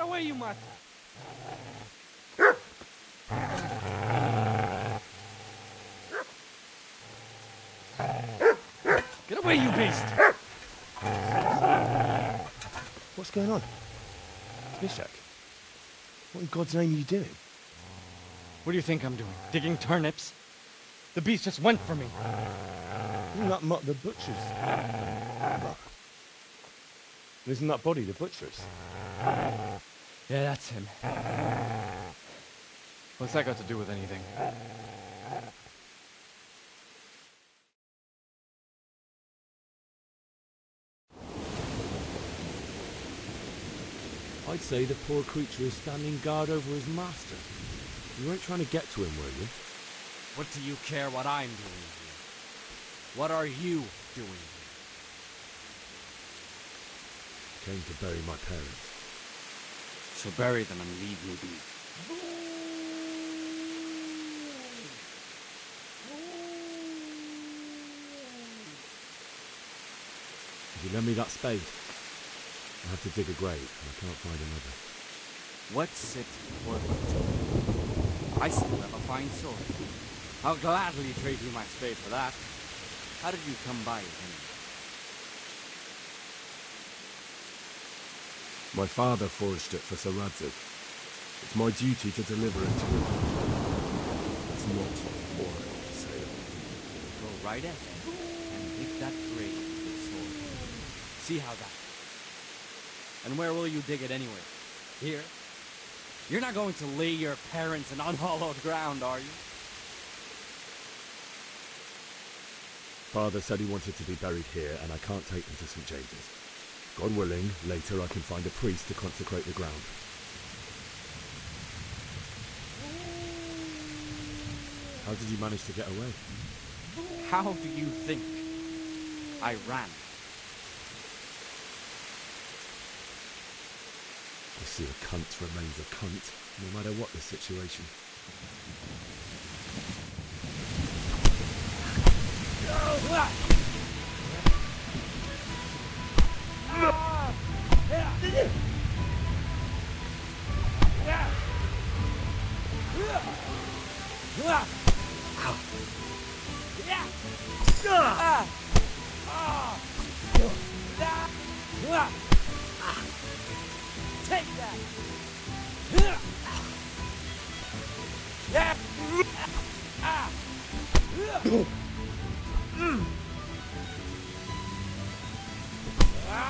away, you mutt! Get away, you beast! What's going on? Mishak, what in God's name are you doing? What do you think I'm doing? Digging turnips? The beast just went for me. Isn't that Mutt the butcher's? Isn't that body the butcher's? Yeah, that's him. What's that got to do with anything? I'd say the poor creature is standing guard over his master. You weren't trying to get to him, were you? What do you care what I'm doing here? What are you doing here? Came to bury my parents. So bury them and leave me be. If you lend me that spade, I have to dig a grave, and I can't find another. What's it worth to you? I still have a fine sword. I'll gladly trade you my spade for that. How did you come by it anyway? My father forged it for Sir Radzig. It's my duty to deliver it to him. It's not more for sale. Go right ahead and dig that grave with your sword. See how that goes. And where will you dig it anyway? Here? You're not going to lay your parents in unhallowed ground, are you? Father said he wanted to be buried here, and I can't take them to St. James's. God willing, later I can find a priest to consecrate the ground. How did you manage to get away? How do you think I ran? I see a cunt remains a cunt, no matter what the situation. Take that!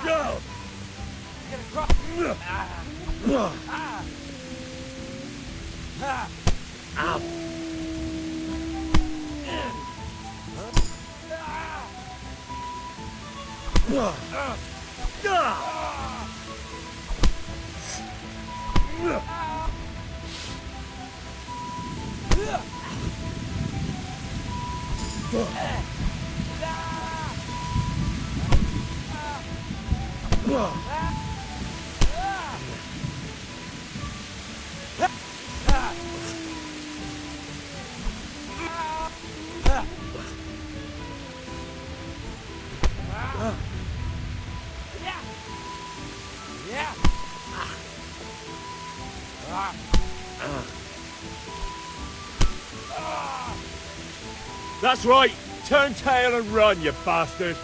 Go! Get across! Ow! That's right! Turn tail and run, you bastard!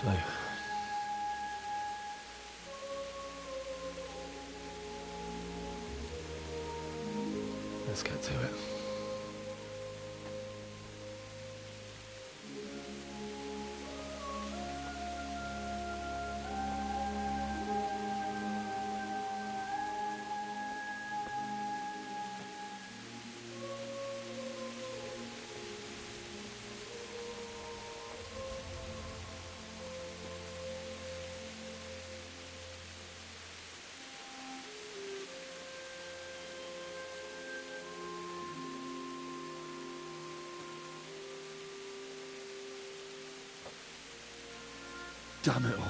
So, let's get to it. Damn it all.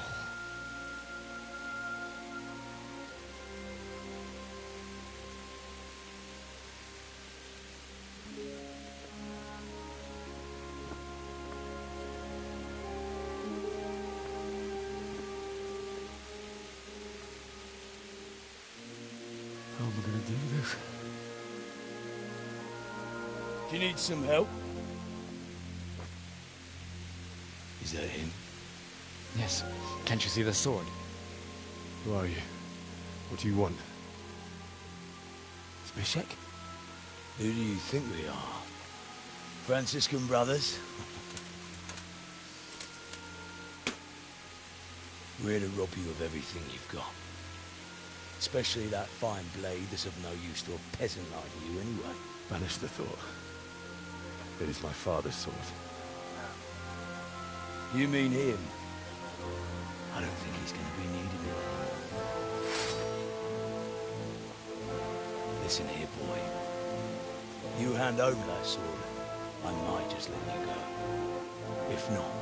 How am I going to do this? Do you need some help? Is that him? Yes. Can't you see the sword? Who are you? What do you want? Zbyszek? Who do you think we are? Franciscan brothers? We're here to rob you of everything you've got. Especially that fine blade that's of no use to a peasant like you anyway. Banish the thought. It is my father's sword. You mean him? I don't think he's going to be needing it. Listen here, boy. You hand over that sword, I might just let you go. If not,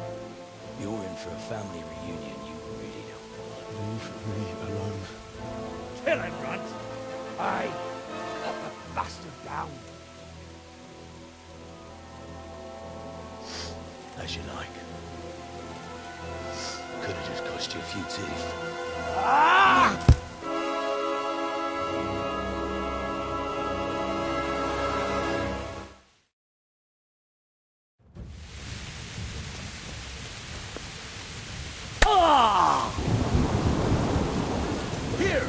you're in for a family reunion you really don't want. Leave me alone. Kill him, Runt! Aye! Cut the bastard down! As you like. Could have just cost you a few teeth. Ah! Here!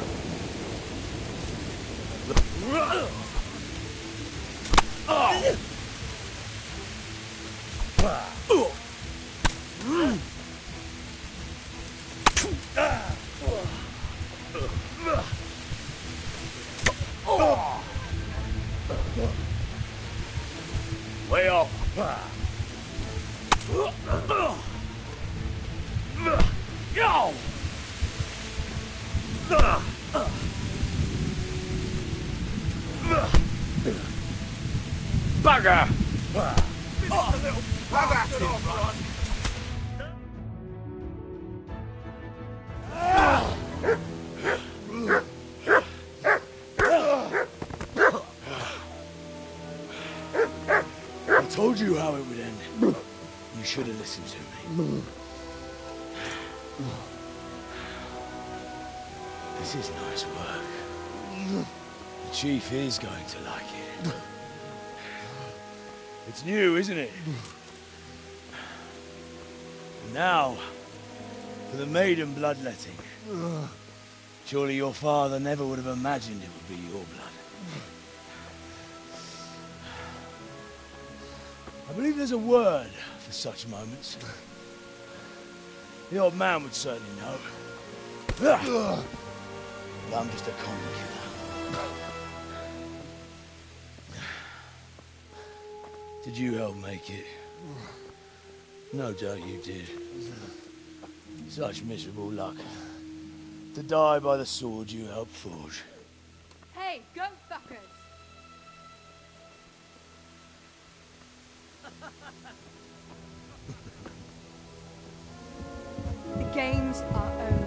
Way off. Yo! Bugger! I told you how it would end. You should have listened to me. This is nice work. The chief is going to like it. It's new, isn't it? And now, for the maiden bloodletting. Surely your father never would have imagined it would be your blood. I believe there's a word for such moments. The old man would certainly know. But I'm just a common killer. Did you help make it? No doubt you did. Such miserable luck. To die by the sword you helped forge. Hey, go fuckers! The games are over.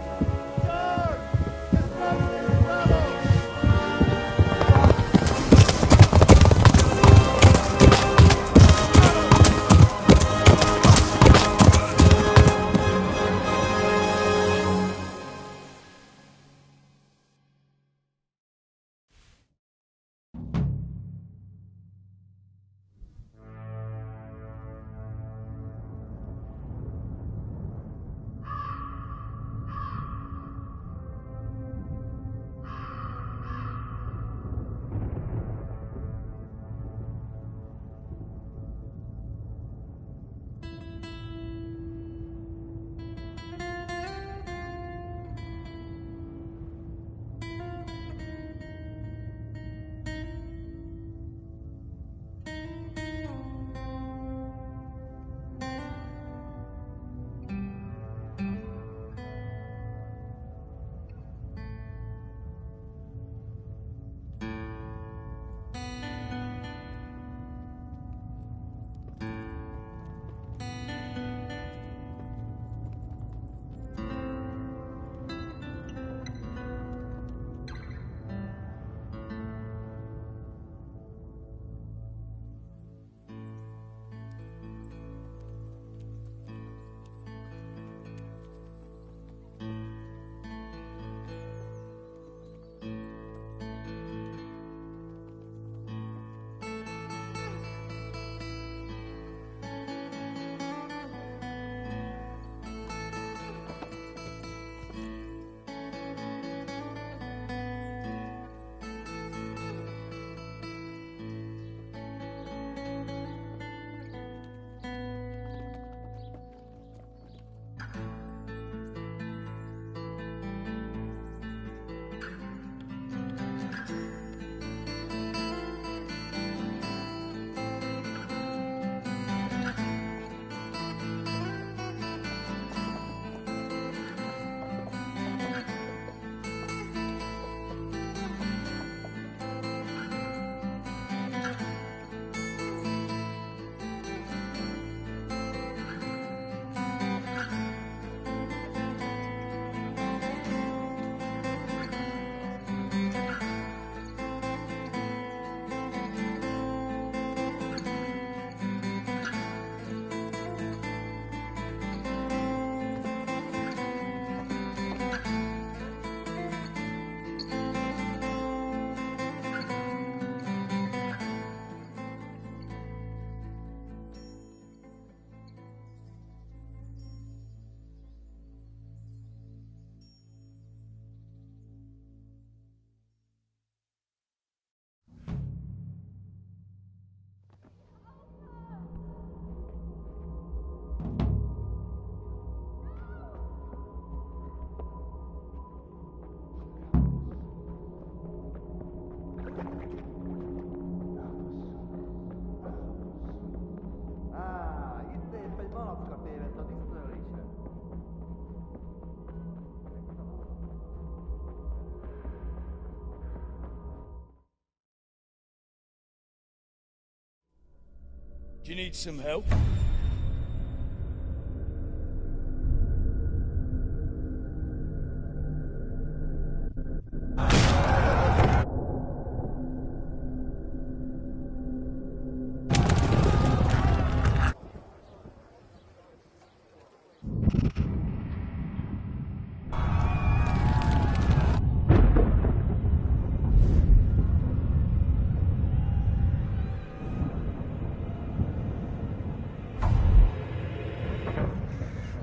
Do you need some help?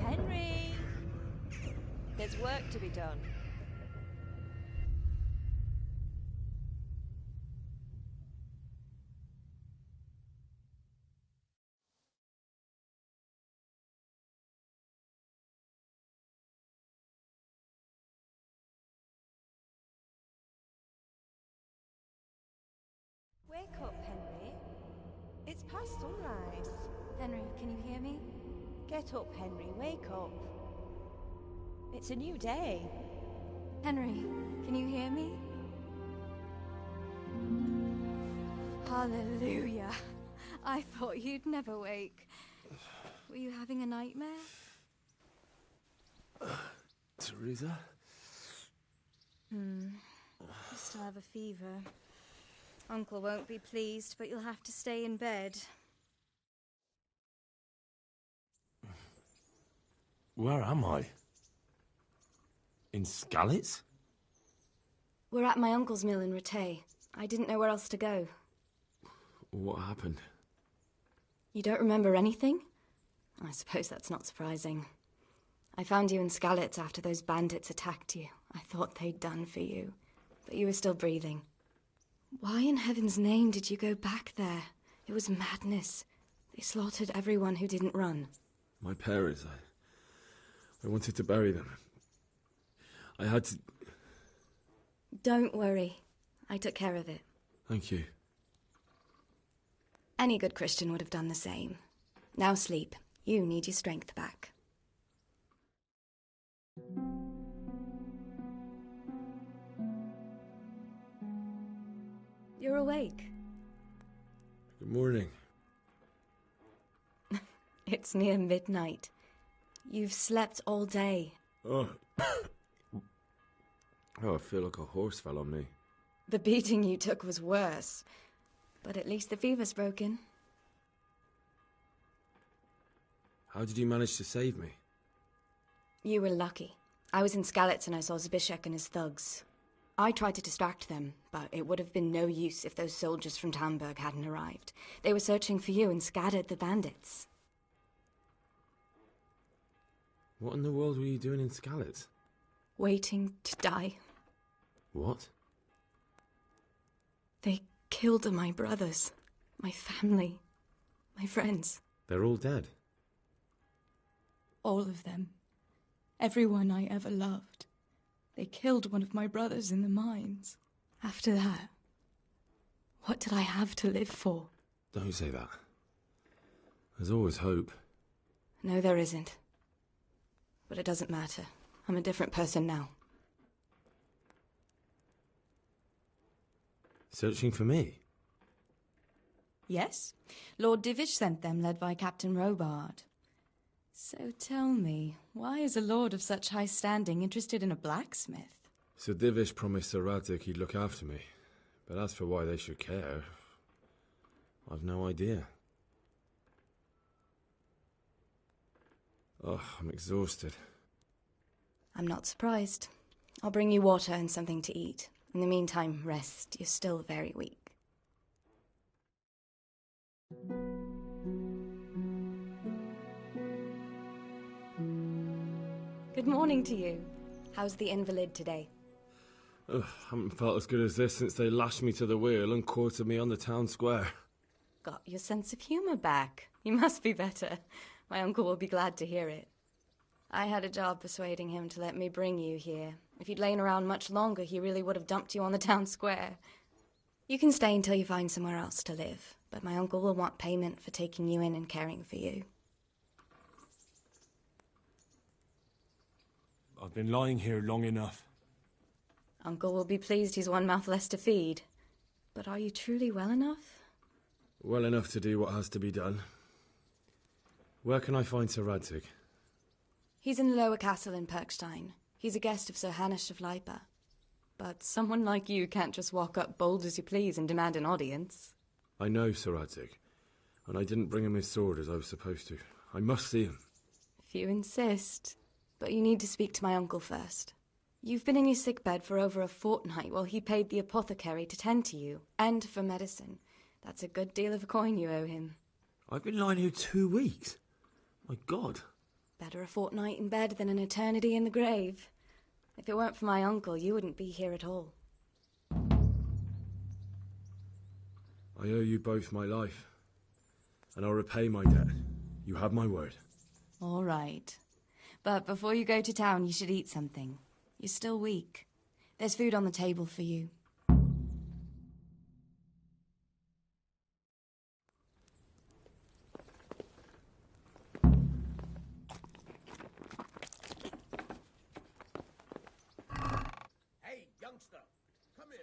Henry! There's work to be done. Wake up, Henry. It's past sunrise. Henry, can you hear me? Get up, Henry. Wake up. It's a new day. Henry, can you hear me? Hallelujah. I thought you'd never wake. Were you having a nightmare? Teresa? You still have a fever. Uncle won't be pleased, but you'll have to stay in bed. Where am I? In Skalitz? We're at my uncle's mill in Rattay. I didn't know where else to go. What happened? You don't remember anything? I suppose that's not surprising. I found you in Skalitz after those bandits attacked you. I thought they'd done for you, but you were still breathing. Why in heaven's name did you go back there? It was madness. They slaughtered everyone who didn't run. My parents, I wanted to bury them. I had to... Don't worry. I took care of it. Thank you. Any good Christian would have done the same. Now sleep. You need your strength back. You're awake. Good morning. It's near midnight. You've slept all day. Oh. Oh, I feel like a horse fell on me. The beating you took was worse. But at least the fever's broken. How did you manage to save me? You were lucky. I was in Skalitz and I saw Zbyszek and his thugs. I tried to distract them, but it would have been no use if those soldiers from Tamburg hadn't arrived. They were searching for you and scattered the bandits. What in the world were you doing in Skalitz? Waiting to die. What? They killed my brothers, my family, my friends. They're all dead. All of them. Everyone I ever loved. They killed one of my brothers in the mines. After that, what did I have to live for? Don't say that. There's always hope. No, there isn't. But it doesn't matter. I'm a different person now. Searching for me? Yes. Lord Divish sent them, led by Captain Robard. So tell me, why is a lord of such high standing interested in a blacksmith? Sir Divish promised Sir Radzik he'd look after me. But as for why they should care, I've no idea. Oh, I'm exhausted. I'm not surprised. I'll bring you water and something to eat. In the meantime, rest. You're still very weak. Good morning to you. How's the invalid today? Ugh, haven't felt as good as this since they lashed me to the wheel and quartered me on the town square. Got your sense of humour back. You must be better. My uncle will be glad to hear it. I had a job persuading him to let me bring you here. If you'd lain around much longer, he really would have dumped you on the town square. You can stay until you find somewhere else to live, but my uncle will want payment for taking you in and caring for you. I've been lying here long enough. Uncle will be pleased he's one mouth less to feed. But are you truly well enough? Well enough to do what has to be done. Where can I find Sir Radzig? He's in the lower castle in Perkstein. He's a guest of Sir Hanush of Leipa. But someone like you can't just walk up bold as you please and demand an audience. I know Sir Radzig, and I didn't bring him his sword as I was supposed to. I must see him. If you insist. But you need to speak to my uncle first. You've been in your sickbed for over a fortnight while he paid the apothecary to tend to you, and for medicine. That's a good deal of coin you owe him. I've been lying here 2 weeks. My God. Better a fortnight in bed than an eternity in the grave. If it weren't for my uncle, you wouldn't be here at all. I owe you both my life, and I'll repay my debt. You have my word. All right. But before you go to town, you should eat something. You're still weak. There's food on the table for you. Hey, youngster, come here.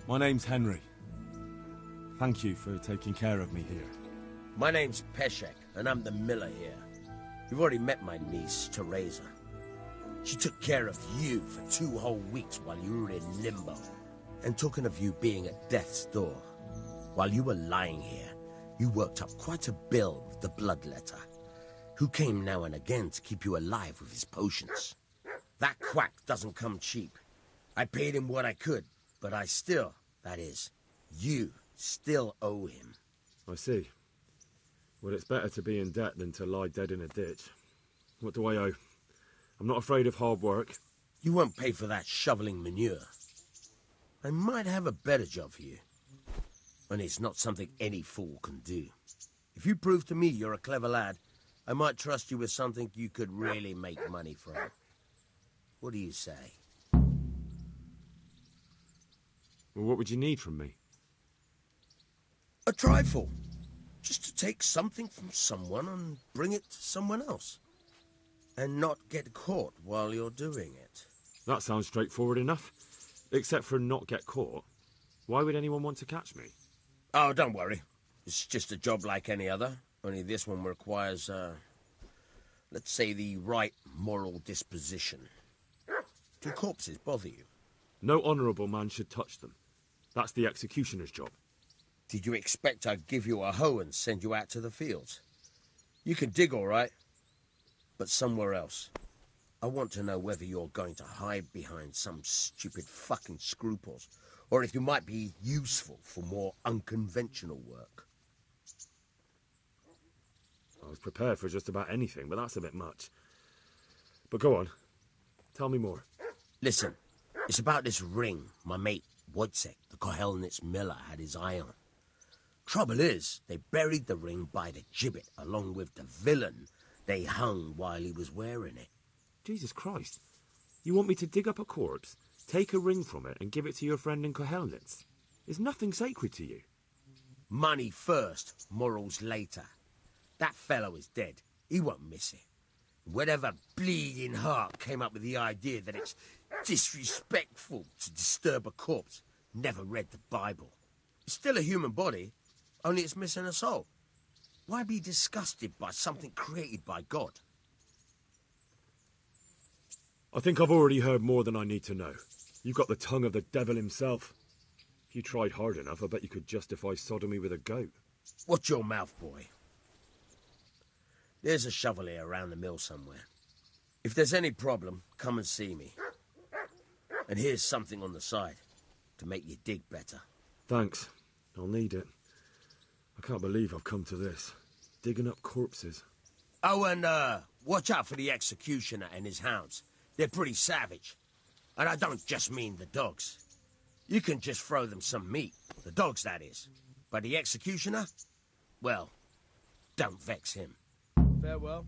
My name's Henry. Thank you for taking care of me here. My name's Peshek, and I'm the miller here. You've already met my niece, Teresa. She took care of you for 2 whole weeks while you were in limbo. And talking of you being at death's door, while you were lying here, you worked up quite a bill with the bloodletter, who came now and again to keep you alive with his potions. That quack doesn't come cheap. I paid him what I could, but I still, that is, you still owe him. I see. Well, it's better to be in debt than to lie dead in a ditch. What do I owe? I'm not afraid of hard work. You won't pay for that shoveling manure. I might have a better job for you. And it's not something any fool can do. If you prove to me you're a clever lad, I might trust you with something you could really make money from. What do you say? Well, what would you need from me? A trifle. Just to take something from someone and bring it to someone else. And not get caught while you're doing it. That sounds straightforward enough. Except for not get caught. Why would anyone want to catch me? Oh, don't worry. It's just a job like any other. Only this one requires, let's say, the right moral disposition. Do corpses bother you? No honourable man should touch them. That's the executioner's job. Did you expect I'd give you a hoe and send you out to the fields? You can dig all right, but somewhere else. I want to know whether you're going to hide behind some stupid fucking scruples, or if you might be useful for more unconventional work. I was prepared for just about anything, but that's a bit much. But go on. Tell me more. Listen, it's about this ring my mate Wojciech, the Kohelnitz miller, had his eye on. Trouble is, they buried the ring by the gibbet along with the villain they hung while he was wearing it. Jesus Christ. You want me to dig up a corpse, take a ring from it, and give it to your friend in Kohelnitz? Is nothing sacred to you? Money first, morals later. That fellow is dead. He won't miss it. Whatever bleeding heart came up with the idea that it's disrespectful to disturb a corpse never read the Bible. It's still a human body, only it's missing a soul. Why be disgusted by something created by God? I think I've already heard more than I need to know. You've got the tongue of the devil himself. If you tried hard enough, I bet you could justify sodomy with a goat. Watch your mouth, boy. There's a shovel here around the mill somewhere. If there's any problem, come and see me. And here's something on the side to make you dig better. Thanks. I'll need it. I can't believe I've come to this. Digging up corpses. Oh, and watch out for the executioner and his hounds. They're pretty savage. And I don't just mean the dogs. You can just throw them some meat. The dogs, that is. But the executioner? Well, don't vex him. Farewell.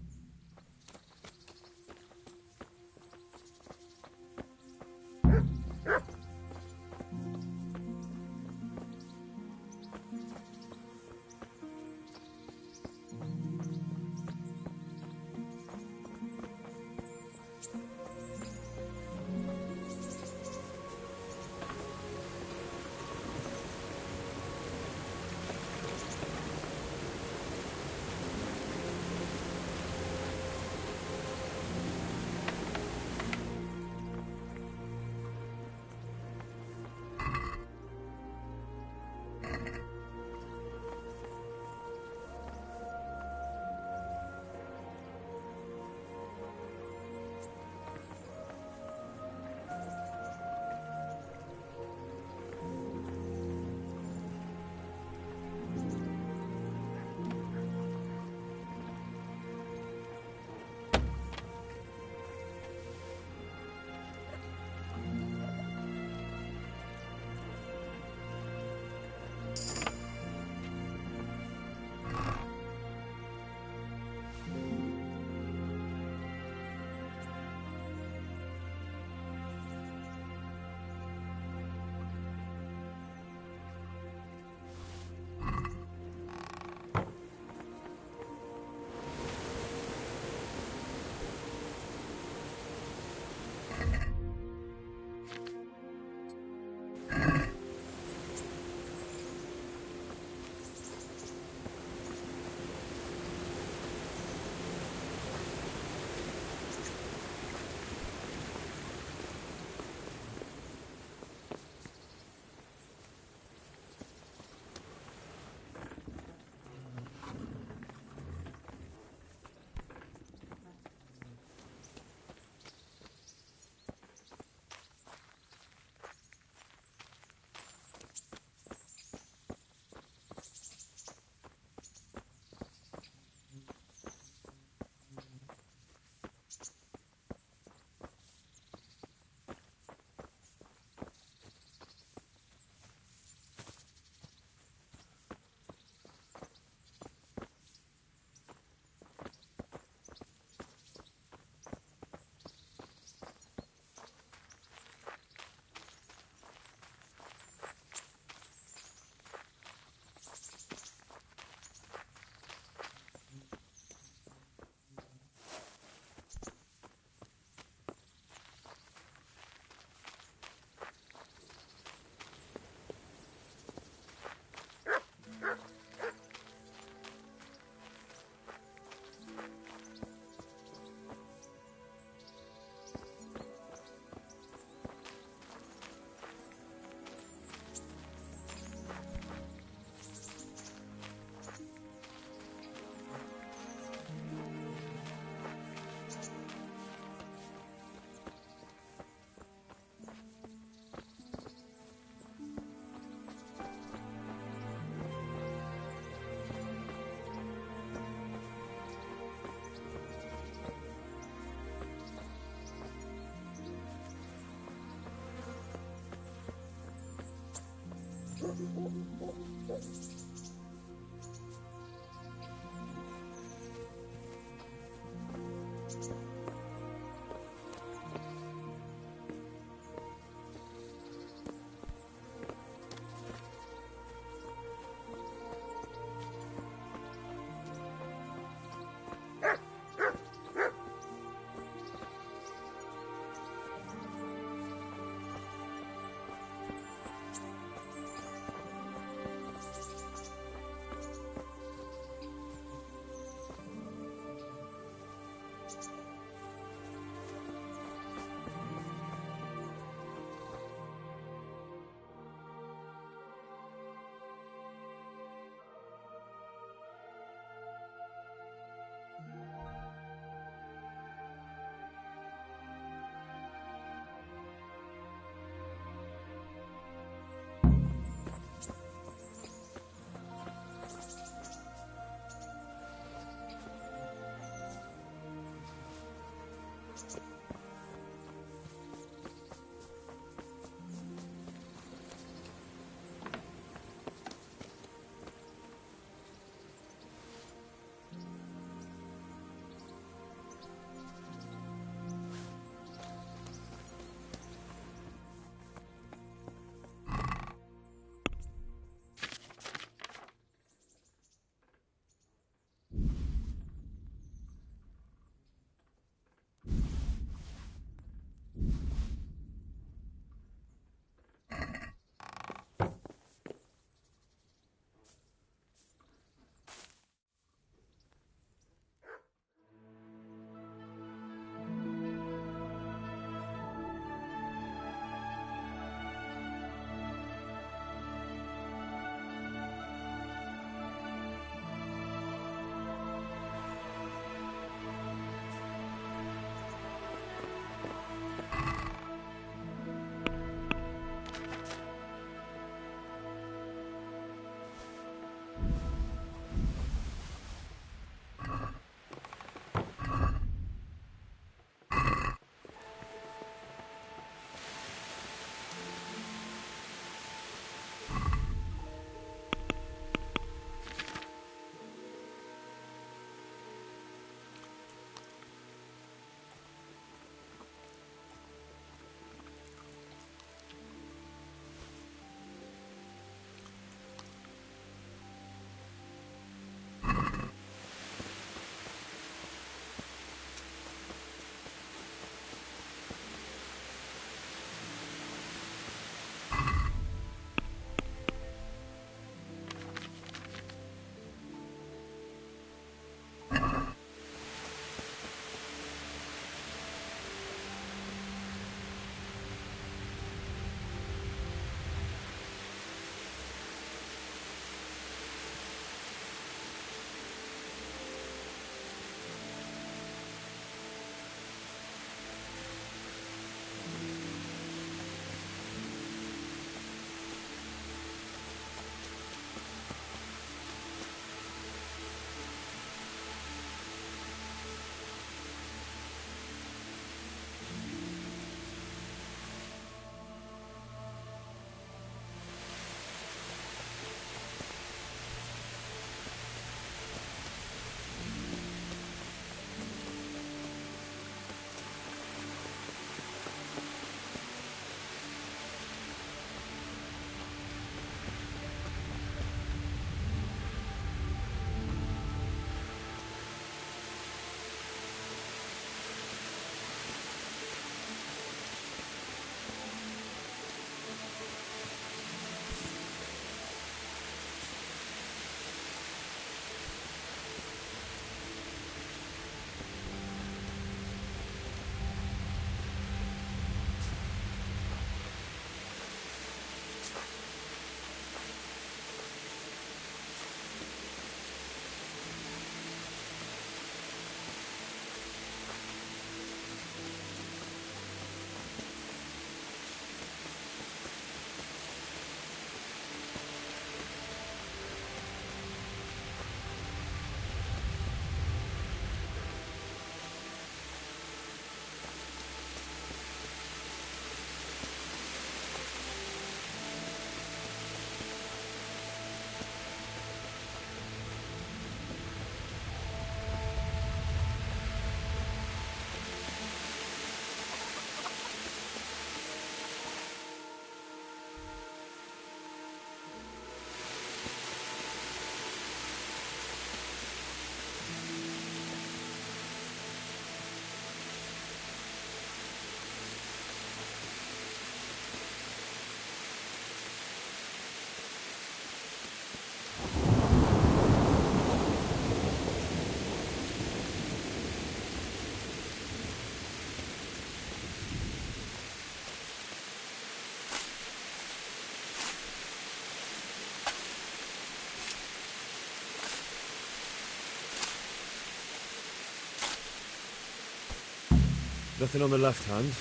Nothing on the left hand.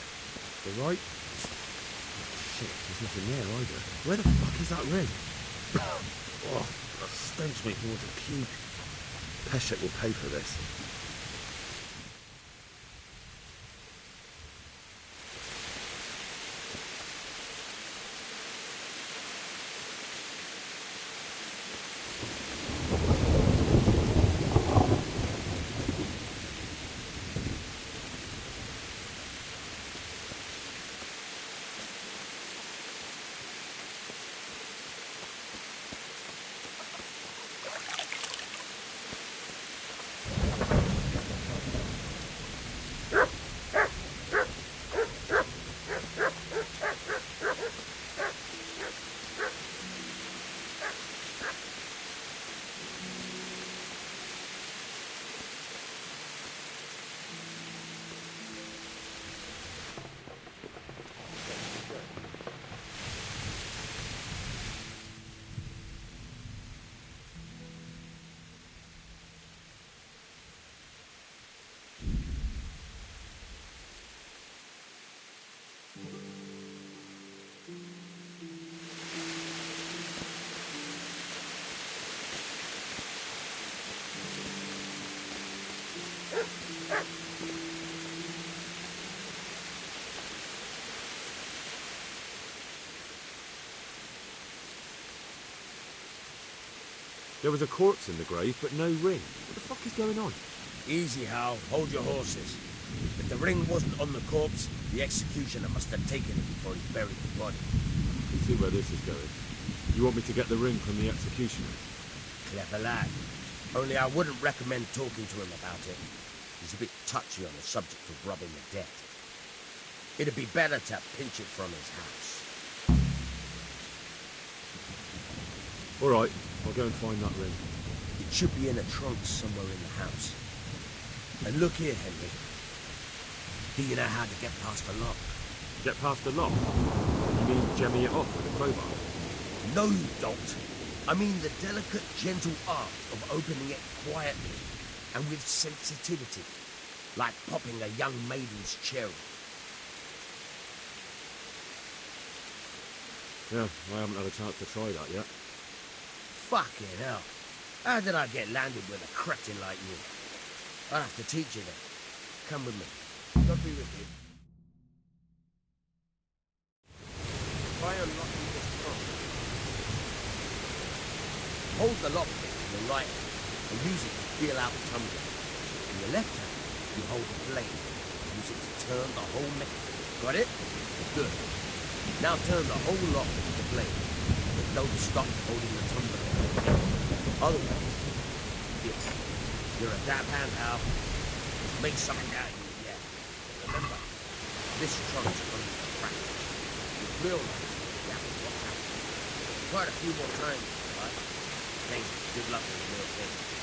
The right? Shit, there's nothing there either. Where the fuck is that ring? Oh, that stench makes me want to puke. Peshek will pay for this. There was a corpse in the grave, but no ring. What the fuck is going on? Easy, Hal. Hold your horses. If the ring wasn't on the corpse, the executioner must have taken it before he buried the body. I can see where this is going. You want me to get the ring from the executioner? Clever lad. Only I wouldn't recommend talking to him about it. He's a bit touchy on the subject of robbing the dead. It'd be better to pinch it from his house. All right, I'll go and find that ring. It should be in a trunk somewhere in the house. And look here, Henry. Do you know how to get past the lock? Get past the lock? You mean jemming it off with a crowbar? No, you don't. I mean the delicate, gentle art of opening it quietly and with sensitivity, like popping a young maiden's cherry. Yeah, I haven't had a chance to try that yet. Fucking hell. How did I get landed with a cretin like you? I'll have to teach you then. Come with me. Don't be with me. Try unlocking this trunk. Hold the lockpick in your right hand and use it to feel out the tumbler. In your left hand, you hold the blade. Use it to turn the whole mechanism. Got it? Good. Now turn the whole lock with the blade, but don't stop holding the tumbler. Otherwise, yes, you're a dab hand, Hal. Make something out of you, yeah. But remember, this trunk's only for practice. With real life, you have to watch out. Quite a few more times, right? Thanks. Good luck with the real thing.